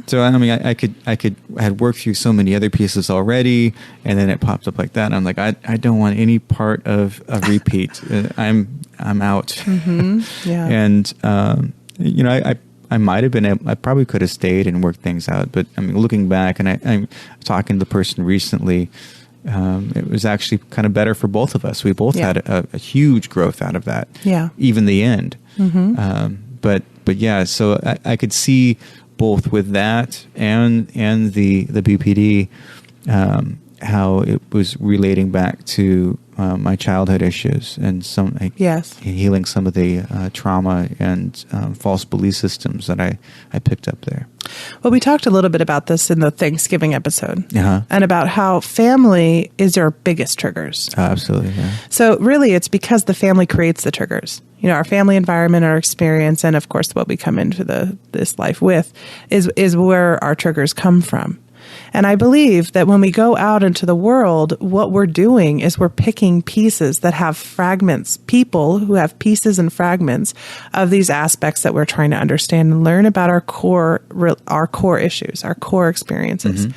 So, I mean, I had worked through so many other pieces already, and then it popped up like that. And I'm like, I don't want any part of a repeat. I'm out. Yeah. And, I might have been, I probably could have stayed and worked things out. But I mean, looking back, and I'm talking to the person recently, it was actually kind of better for both of us. We both had a huge growth out of that. Yeah. Even the end. But yeah, so I could see both with that and the BPD, how it was relating back to my childhood issues and healing some of the trauma and false belief systems that I picked up there. Well, we talked a little bit about this in the Thanksgiving episode, and about how family is our biggest triggers. Absolutely, yeah. So really, it's because the family creates the triggers. Our family environment, our experience, and of course, what we come into this life with is where our triggers come from. And I believe that when we go out into the world, what we're doing is we're picking pieces that have fragments, people who have pieces and fragments of these aspects that we're trying to understand and learn about our core issues, our core experiences.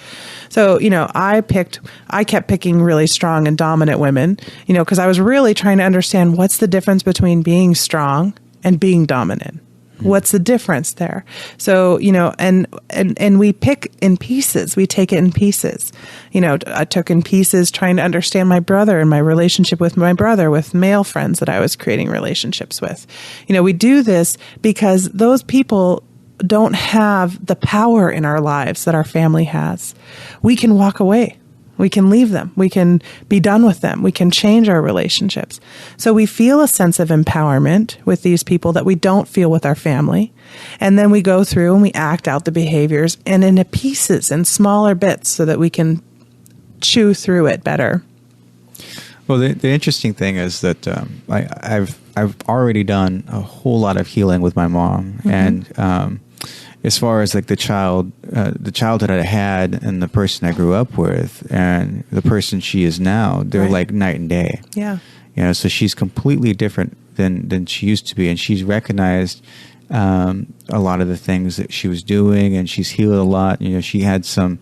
So, I kept picking really strong and dominant women, because I was really trying to understand what's the difference between being strong and being dominant. What's the difference there? So, and we pick in pieces. We take it in pieces. I took in pieces trying to understand my brother and my relationship with my brother, with male friends that I was creating relationships with. We do this because those people don't have the power in our lives that our family has. We can walk away. We can leave them. We can be done with them. We can change our relationships. So we feel a sense of empowerment with these people that we don't feel with our family. And then we go through and we act out the behaviors and into pieces and smaller bits so that we can chew through it better. Well, the interesting thing is that I've already done a whole lot of healing with my mom, and as far as like the childhood I had, and the person I grew up with, and the person she is now, they're like night and day. Yeah, so she's completely different than she used to be, and she's recognized a lot of the things that she was doing, and she's healed a lot. She had some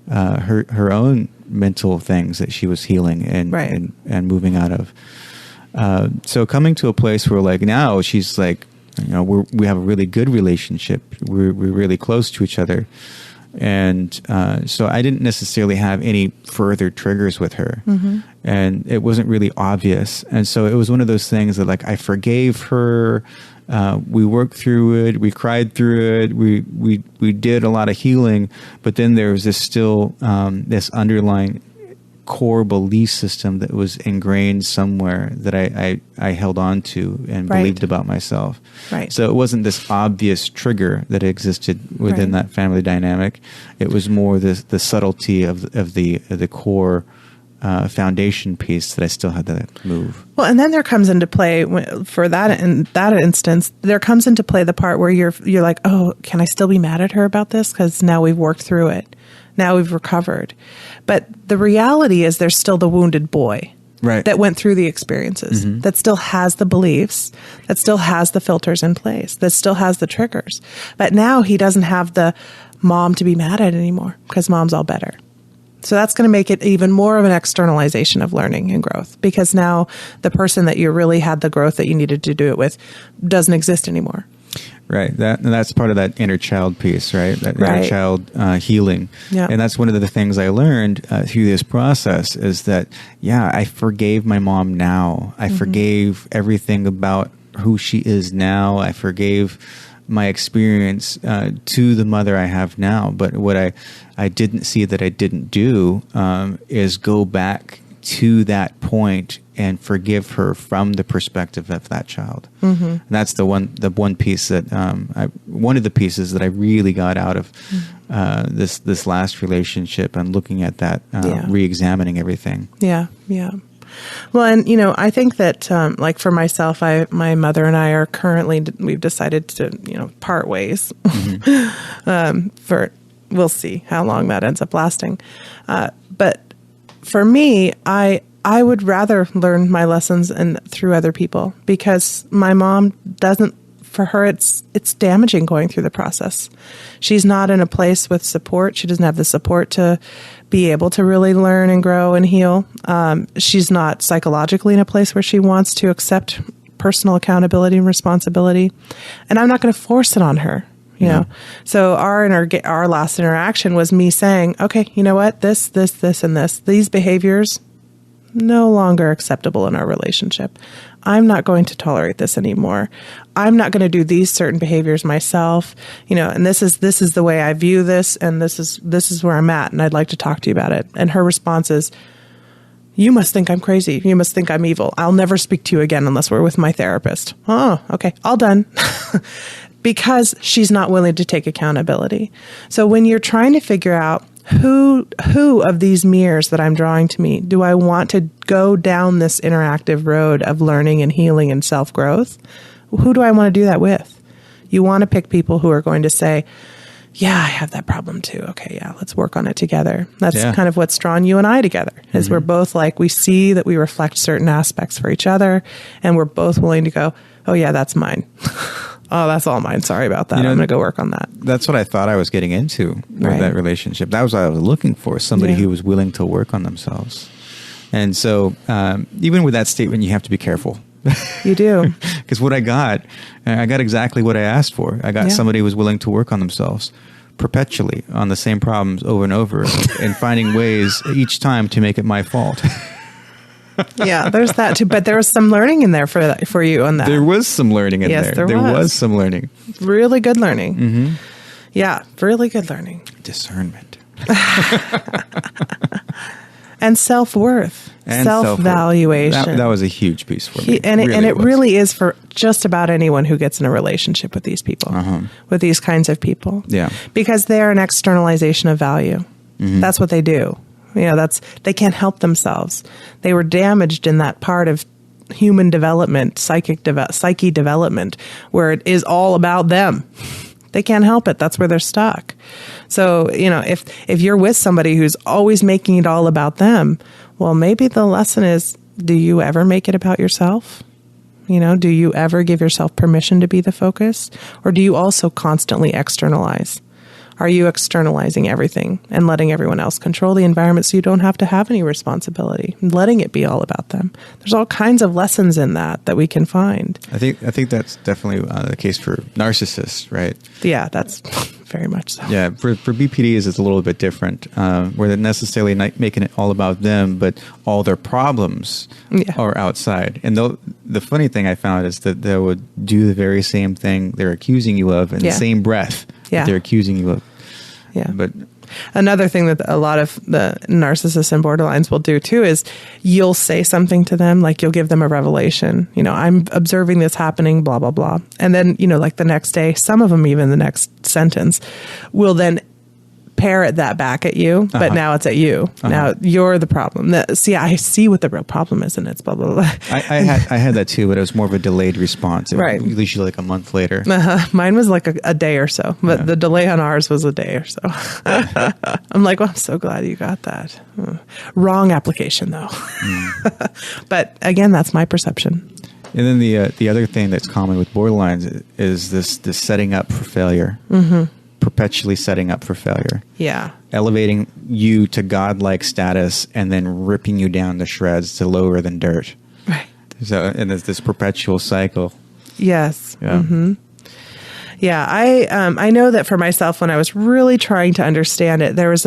her own mental things that she was healing and moving out of. So coming to a place where like now she's like, we have a really good relationship. We're really close to each other. And so I didn't necessarily have any further triggers with her. And it wasn't really obvious. And so it was one of those things that like I forgave her. We worked through it. We cried through it. We did a lot of healing. But then there was this this underlying core belief system that was ingrained somewhere that I held on to and believed about myself. Right. So it wasn't this obvious trigger that existed within that family dynamic. It was more the subtlety of the core foundation piece that I still had to move. Well, and then there comes into play for that in that instance. There comes into play the part where you're like, oh, can I still be mad at her about this? Because now we've worked through it. Now we've recovered. But the reality is there's still the wounded boy that went through the experiences, that still has the beliefs, that still has the filters in place, that still has the triggers. But now he doesn't have the mom to be mad at anymore because mom's all better. So that's going to make it even more of an externalization of learning and growth, because now the person that you really had the growth that you needed to do it with doesn't exist anymore. Right. That's part of that inner child piece, right? That inner child healing. Yeah. And that's one of the things I learned through this process is that, I forgave my mom now. I forgave everything about who she is now. I forgave my experience to the mother I have now. But what I didn't see that I didn't do is go back to that point and forgive her from the perspective of that child. And that's the one piece that one of the pieces that I really got out of this last relationship, and looking at that, re-examining everything. Yeah. Well, and I think that like for myself, my mother and I are we've decided to part ways. We'll see how long that ends up lasting. But for me, I would rather learn my lessons through other people, because my mom doesn't. For her, it's damaging going through the process. She's not in a place with support. She doesn't have the support to be able to really learn and grow and heal. She's not psychologically in a place where she wants to accept personal accountability and responsibility. And I'm not going to force it on her. So our last interaction was me saying, okay, you know what? This, and this. These behaviors, no longer acceptable in our relationship. I'm not going to tolerate this anymore. I'm not going to do these certain behaviors myself, and this is the way I view this, and this is where I'm at, and I'd like to talk to you about it. And her response is, you must think I'm crazy. You must think I'm evil. I'll never speak to you again unless we're with my therapist. Oh, okay. All done. Because she's not willing to take accountability. So when you're trying to figure out who of these mirrors that I'm drawing to me do I want to go down this interactive road of learning and healing and self-growth, who do I want to do that with? You want to pick people who are going to say, yeah, I have that problem too. Okay, yeah, let's work on it together. That's kind of what's drawn you and I together, is we're both like, we see that we reflect certain aspects for each other, and we're both willing to go, oh yeah, that's mine. Oh, that's all mine. Sorry about that. I'm going to go work on that. That's what I thought I was getting into with that relationship. That was what I was looking for, somebody who was willing to work on themselves. And so even with that statement, you have to be careful. You do. Because what I got exactly what I asked for. I got somebody who was willing to work on themselves perpetually on the same problems over and over and finding ways each time to make it my fault. Yeah, there's that too. But there was some learning in there for you on that. There was some learning in there. There was some learning. Really good learning. Yeah, really good learning. Discernment. And self-worth. And self-valuation. That was a huge piece for me. It really is for just about anyone who gets in a relationship with these people, with these kinds of people. Yeah. Because they're an externalization of value. That's what they do. They can't help themselves. They were damaged in that part of human development, psyche development, where it is all about them. They can't help it. That's where they're stuck. So, if you're with somebody who's always making it all about them, well, maybe the lesson is, do you ever make it about yourself? Do you ever give yourself permission to be the focus? Or do you also constantly externalize? Are you externalizing everything and letting everyone else control the environment so you don't have to have any responsibility, letting it be all about them? There's all kinds of lessons in that we can find. I think that's definitely the case for narcissists, right? Yeah, that's very much so. Yeah, for BPDs, it's a little bit different, where they're necessarily not making it all about them, but all their problems are outside. And the funny thing I found is that they would do the very same thing they're accusing you of in the same breath that they're accusing you of. Yeah. But another thing that a lot of the narcissists and borderlines will do too is you'll say something to them, like you'll give them a revelation. I'm observing this happening, blah, blah, blah. And then, like the next day, some of them, even the next sentence, will then parrot that back at you, but now it's at you. Now you're the problem. I see what the real problem is, and it's blah, blah, blah. I had that too, but it was more of a delayed response. Right. Usually like a month later. Mine was like a day or so, but the delay on ours was a day or so. I'm like, well, I'm so glad you got that. Wrong application though. But again, that's my perception. And then the other thing that's common with borderlines is this setting up for failure. Mm-hmm. Perpetually setting up for failure. Yeah. Elevating you to godlike status and then ripping you down to shreds to lower than dirt. Right. So, and there's this perpetual cycle. Yes. Yeah. Mm-hmm. Yeah, I know that for myself, when I was really trying to understand it, these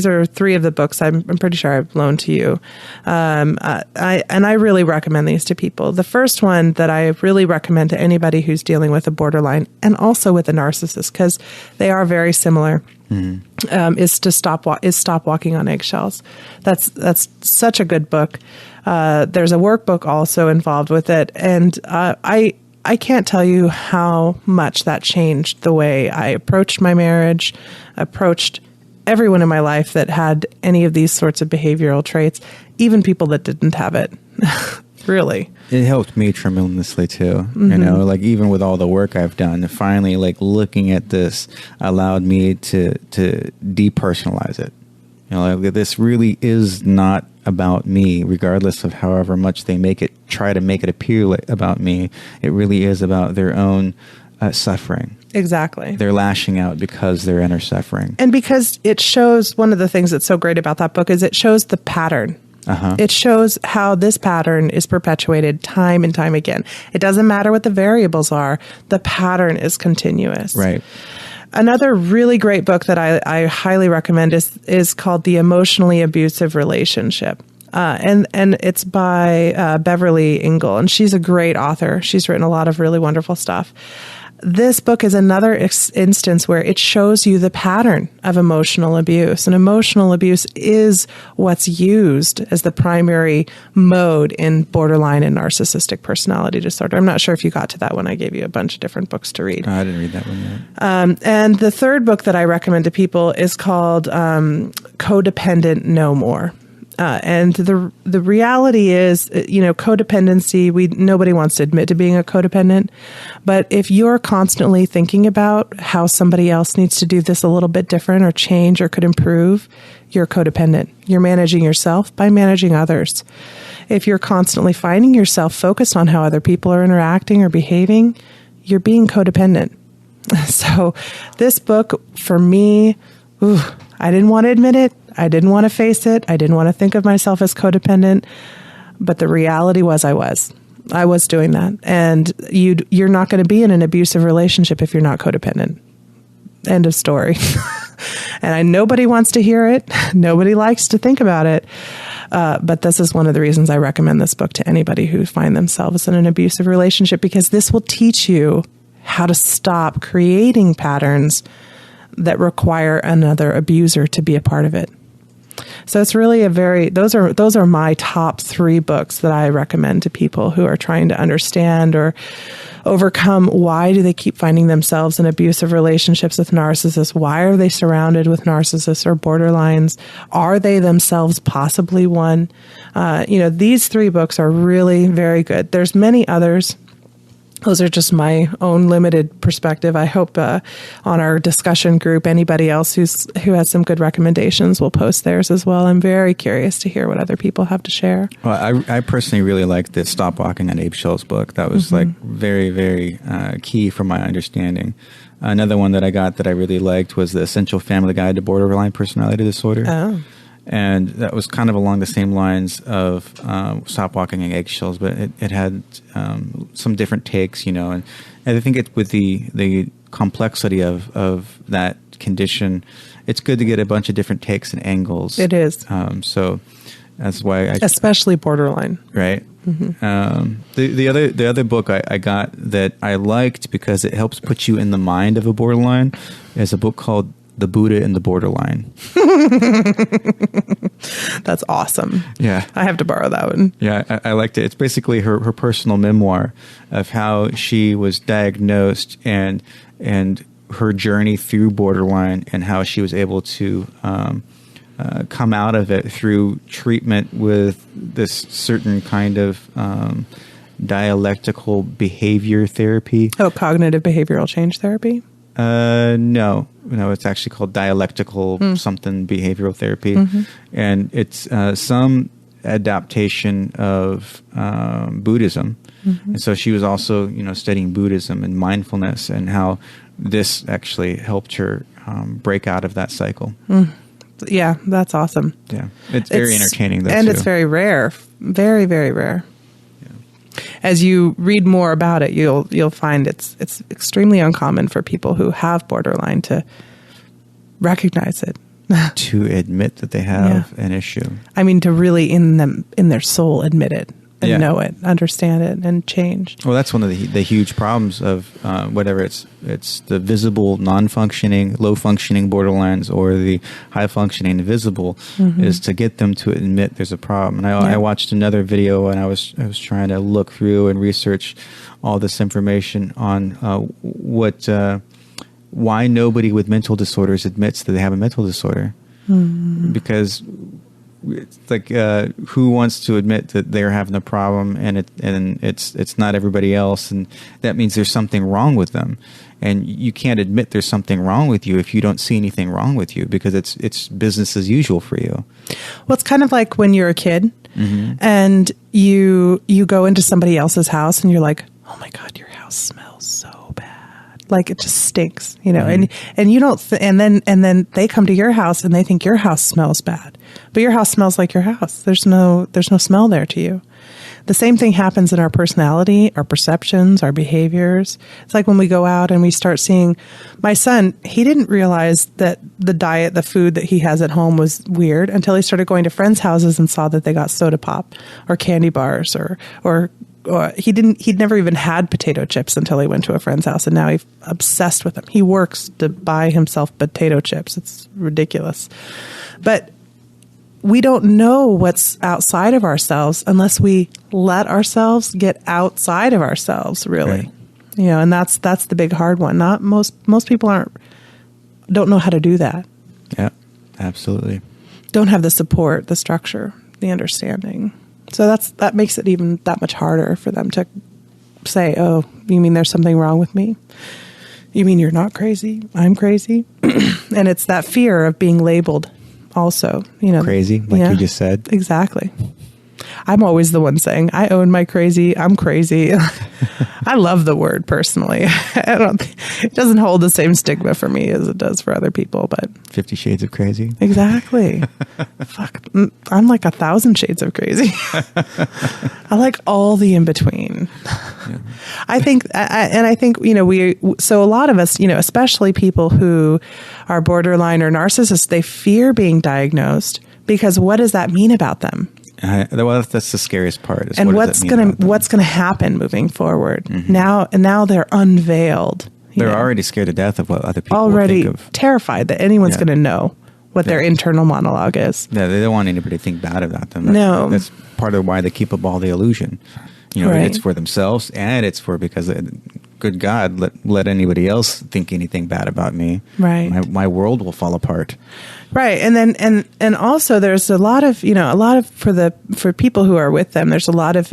are 3 of the books I'm pretty sure I've loaned to you. I really recommend these to people. The first one that I really recommend to anybody who's dealing with a borderline and also with a narcissist, because they are very similar, is Stop Walking on Eggshells. That's such a good book. There's a workbook also involved with it, and I can't tell you how much that changed the way I approached my marriage, approached everyone in my life that had any of these sorts of behavioral traits, even people that didn't have it. Really. It helped me tremendously too. Mm-hmm. Like even with all the work I've done, finally, like looking at this allowed me to depersonalize it. This really is not about me, regardless of however much they try to make it appear about me. It really is about their own suffering. Exactly. They're lashing out because they're inner suffering. And because it shows, one of the things that's so great about that book is it shows the pattern. It shows how this pattern is perpetuated time and time again. It doesn't matter what the variables are. The pattern is continuous. Right. Another really great book that I highly recommend is called The Emotionally Abusive Relationship. And it's by Beverly Engel, and she's a great author. She's written a lot of really wonderful stuff. This book is another instance where it shows you the pattern of emotional abuse. And emotional abuse is what's used as the primary mode in borderline and narcissistic personality disorder. I'm not sure if you got to that one. I gave you a bunch of different books to read. I didn't read that one yet. And the third book that I recommend to people is called Codependent No More. And the reality is, codependency, nobody wants to admit to being a codependent. But if you're constantly thinking about how somebody else needs to do this a little bit different or change or could improve, you're codependent. You're managing yourself by managing others. If you're constantly finding yourself focused on how other people are interacting or behaving, you're being codependent. So this book, for me, I didn't want to admit it. I didn't want to face it. I didn't want to think of myself as codependent. But the reality was I was doing that. And you're not going to be in an abusive relationship if you're not codependent. End of story. And nobody wants to hear it. Nobody likes to think about it. But this is one of the reasons I recommend this book to anybody who find themselves in an abusive relationship, because this will teach you how to stop creating patterns that require another abuser to be a part of it. So it's really those are my top 3 books that I recommend to people who are trying to understand or overcome why do they keep finding themselves in abusive relationships with narcissists? Why are they surrounded with narcissists or borderlines? Are they themselves possibly one? These 3 books are really very good. There's many others. Those are just my own limited perspective. I hope on our discussion group, anybody else who has some good recommendations will post theirs as well. I'm very curious to hear what other people have to share. Well, I personally really liked the Stop Walking on Eggshells book. That was like very, very key for my understanding. Another one that I got that I really liked was The Essential Family Guide to Borderline Personality Disorder. Oh. And that was kind of along the same lines of Stop Walking on Eggshells, but it had some different takes, and I think it with the complexity of that condition, it's good to get a bunch of different takes and angles. It is. So that's why especially borderline, right? The other book I got that I liked because it helps put you in the mind of a borderline is a book called The Buddha and the Borderline. That's awesome. Yeah. I have to borrow that one. Yeah, I liked it. It's basically her personal memoir of how she was diagnosed and her journey through borderline and how she was able to come out of it through treatment with this certain kind of dialectical behavior therapy. Oh, cognitive behavioral change therapy? No, it's actually called dialectical something behavioral therapy. And it's some adaptation of Buddhism. And so she was also, studying Buddhism and mindfulness and how this actually helped her break out of that cycle. Yeah, that's awesome. Yeah, it's very entertaining, though, and too. It's very rare. Very, very rare. As you read more about it, you'll find it's extremely uncommon for people who have borderline to recognize it, to admit that they have an issue. I mean, to really in their soul admit it and know it, understand it, and change. Well, that's one of the huge problems of whatever it's the visible, non-functioning, low-functioning borderlines or the high-functioning invisible is to get them to admit there's a problem. And I watched another video and I was trying to look through and research all this information on why nobody with mental disorders admits that they have a mental disorder. Because it's like who wants to admit that they're having a problem and it's not everybody else, and that means there's something wrong with them, and you can't admit there's something wrong with you if you don't see anything wrong with you, because it's business as usual for you. Well, it's kind of like when you're a kid and you go into somebody else's house and you're like, oh my God, your house smells so bad. Like it just stinks, and you don't, and then they come to your house and they think your house smells bad, but your house smells like your house. There's no smell there to you. The same thing happens in our personality, our perceptions, our behaviors. It's like when we go out and we start seeing my son, he didn't realize that the food that he has at home was weird until he started going to friends' houses and saw that they got soda pop or candy bars or he'd never even had potato chips until he went to a friend's house, and now he's obsessed with them. He works to buy himself potato chips. It's ridiculous. But we don't know what's outside of ourselves unless we let ourselves get outside of ourselves, really. Right. And that's the big hard one. Not most people don't know how to do that. Yeah, absolutely. Don't have the support, the structure, the understanding. So that makes it even that much harder for them to say, oh, you mean there's something wrong with me? You mean you're not crazy? I'm crazy? And it's that fear of being labeled also. Crazy, like you just said. Exactly. I'm always the one saying, I own my crazy. I'm crazy. I love the word personally. It doesn't hold the same stigma for me as it does for other people, but 50 Shades of Crazy. Exactly. Fuck. I'm like 1,000 shades of crazy. I like all the in between. Yeah. I think, so a lot of us, especially people who are borderline or narcissists, they fear being diagnosed because what does that mean about them? Well, that's the scariest part. And what's gonna happen moving forward? Now they're unveiled. They're already scared to death of what other people already will think of. Terrified that anyone's gonna know what their internal monologue is. Yeah, they don't want anybody to think bad about them. That's part of why they keep up all the illusion. It's for themselves, and it's because, good God, let anybody else think anything bad about me. Right. My world will fall apart. Right. And then, and also there's a lot of for people who are with them, there's a lot of,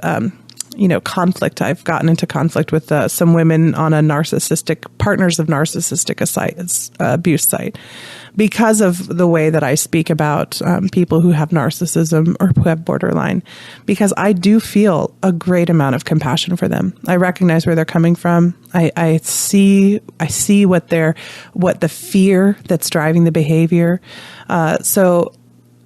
conflict. I've gotten into conflict with some women on a partners of narcissistic abuse site because of the way that I speak about people who have narcissism or who have borderline, because I do feel a great amount of compassion for them. I recognize where they're coming from. I see what the fear that's driving the behavior.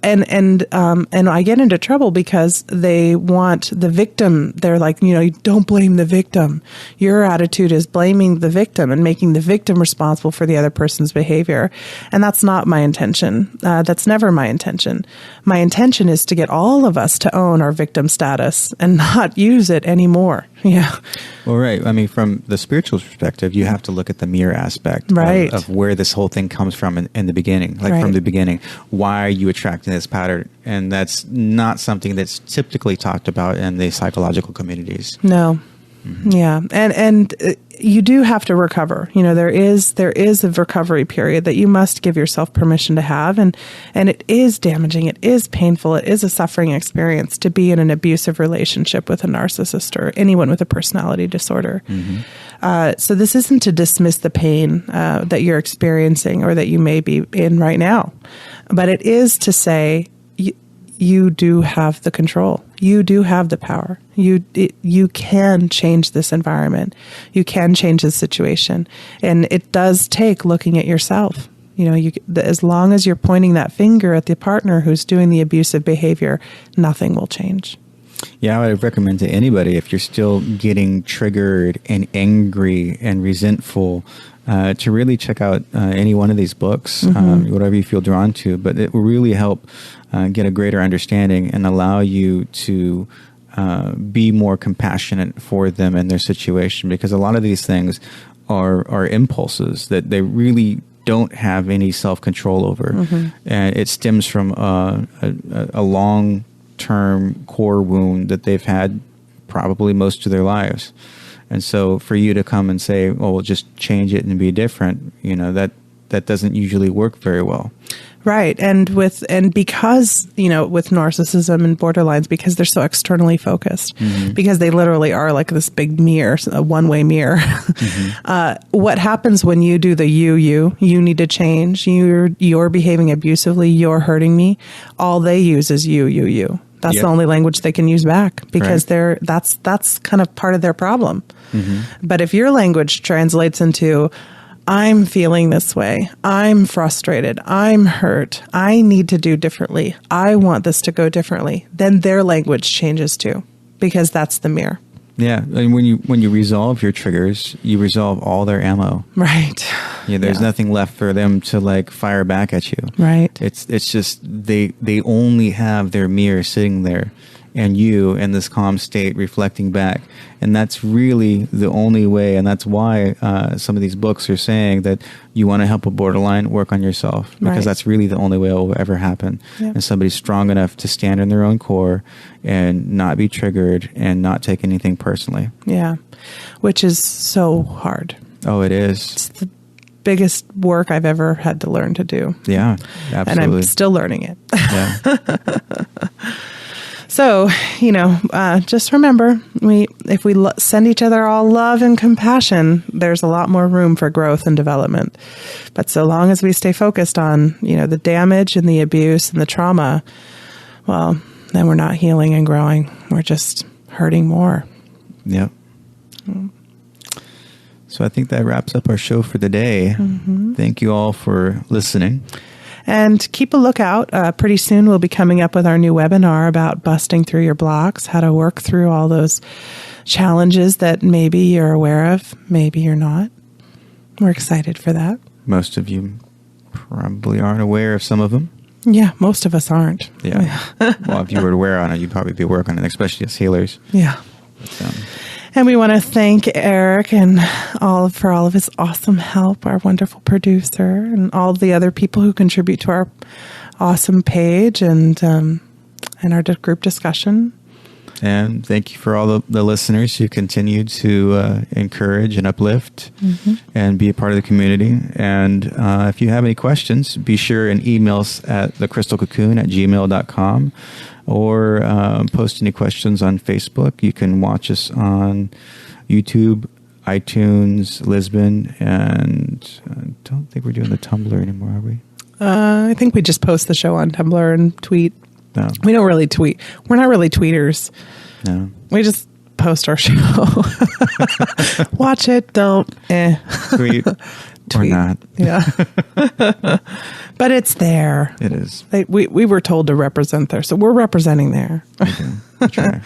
And I get into trouble because they want the victim. They're like, don't blame the victim. Your attitude is blaming the victim and making the victim responsible for the other person's behavior. And that's not my intention. That's never my intention. My intention is to get all of us to own our victim status and not use it anymore. Yeah. Well, right. I mean, from the spiritual perspective, you have to look at the mirror aspect of where this whole thing comes from in the beginning. From the beginning, why are you attracting this pattern? And that's not something that's typically talked about in the psychological communities. No. Mm-hmm. Yeah. And you do have to recover. There is a recovery period that you must give yourself permission to have. And it is damaging. It is painful. It is a suffering experience to be in an abusive relationship with a narcissist or anyone with a personality disorder. Mm-hmm. So this isn't to dismiss the pain that you're experiencing or that you may be in right now, but it is to say, you do have the control. You do have the power. You can change this environment. You can change this situation. And it does take looking at yourself. As long as you're pointing that finger at the partner who's doing the abusive behavior, nothing will change. Yeah, I would recommend to anybody, if you're still getting triggered and angry and resentful, to really check out any one of these books, whatever you feel drawn to. But it will really help get a greater understanding and allow you to be more compassionate for them and their situation, because a lot of these things are impulses that they really don't have any self-control over. Mm-hmm. And it stems from a long-term core wound that they've had probably most of their lives. And so for you to come and say, well, we'll just change it and be different, that doesn't usually work very well. Right. And because, with narcissism and borderlines, because they're so externally focused, because they literally are like this big mirror, a one-way mirror. What happens when you do the you need to change, you're behaving abusively, you're hurting me, all they use is you. That's the only language they can use back, because that's kind of part of their problem. Mm-hmm. But if your language translates into, I'm feeling this way, I'm frustrated, I'm hurt, I need to do differently, I want this to go differently, then their language changes too, because that's the mirror. Yeah, and when you resolve your triggers, you resolve all their ammo. Right. Yeah, there's nothing left for them to fire back at you. Right. It's just they only have their mirror sitting there, and you in this calm state reflecting back. And that's really the only way, and that's why some of these books are saying that you want to help a borderline, work on yourself, because that's really the only way it will ever happen. Yep. And somebody's strong enough to stand in their own core and not be triggered and not take anything personally. Yeah. Which is so hard. Oh, it is. It's the biggest work I've ever had to learn to do. Yeah, absolutely. And I'm still learning it. Yeah. So, just remember, if we send each other all love and compassion, there's a lot more room for growth and development. But so long as we stay focused on, the damage and the abuse and the trauma, well, then we're not healing and growing. We're just hurting more. Yep. So I think that wraps up our show for the day. Mm-hmm. Thank you all for listening. And keep a lookout. Pretty soon we'll be coming up with our new webinar about busting through your blocks, how to work through all those challenges that maybe you're aware of, maybe you're not. We're excited for that. Most of you probably aren't aware of some of them. Yeah, most of us aren't. Yeah. Well, if you were aware on it, you'd probably be working on it, especially as healers. Yeah. And we want to thank Eric and for all of his awesome help, our wonderful producer, and all the other people who contribute to our awesome page and our group discussion. And thank you for all the listeners who continue to encourage and uplift and be a part of the community. And if you have any questions, be sure and email us at TheCrystalCocoon@gmail.com or post any questions on Facebook. You can watch us on YouTube, iTunes, Lisbon, and I don't think we're doing the Tumblr anymore, are we? I think we just post the show on Tumblr and tweet. No. We don't really tweet. We're not really tweeters. No. We just post our show. Watch it, don't. Tweet. Or not. Yeah. But it's there. It is. We were told to represent there, so we're representing there. Okay. Try.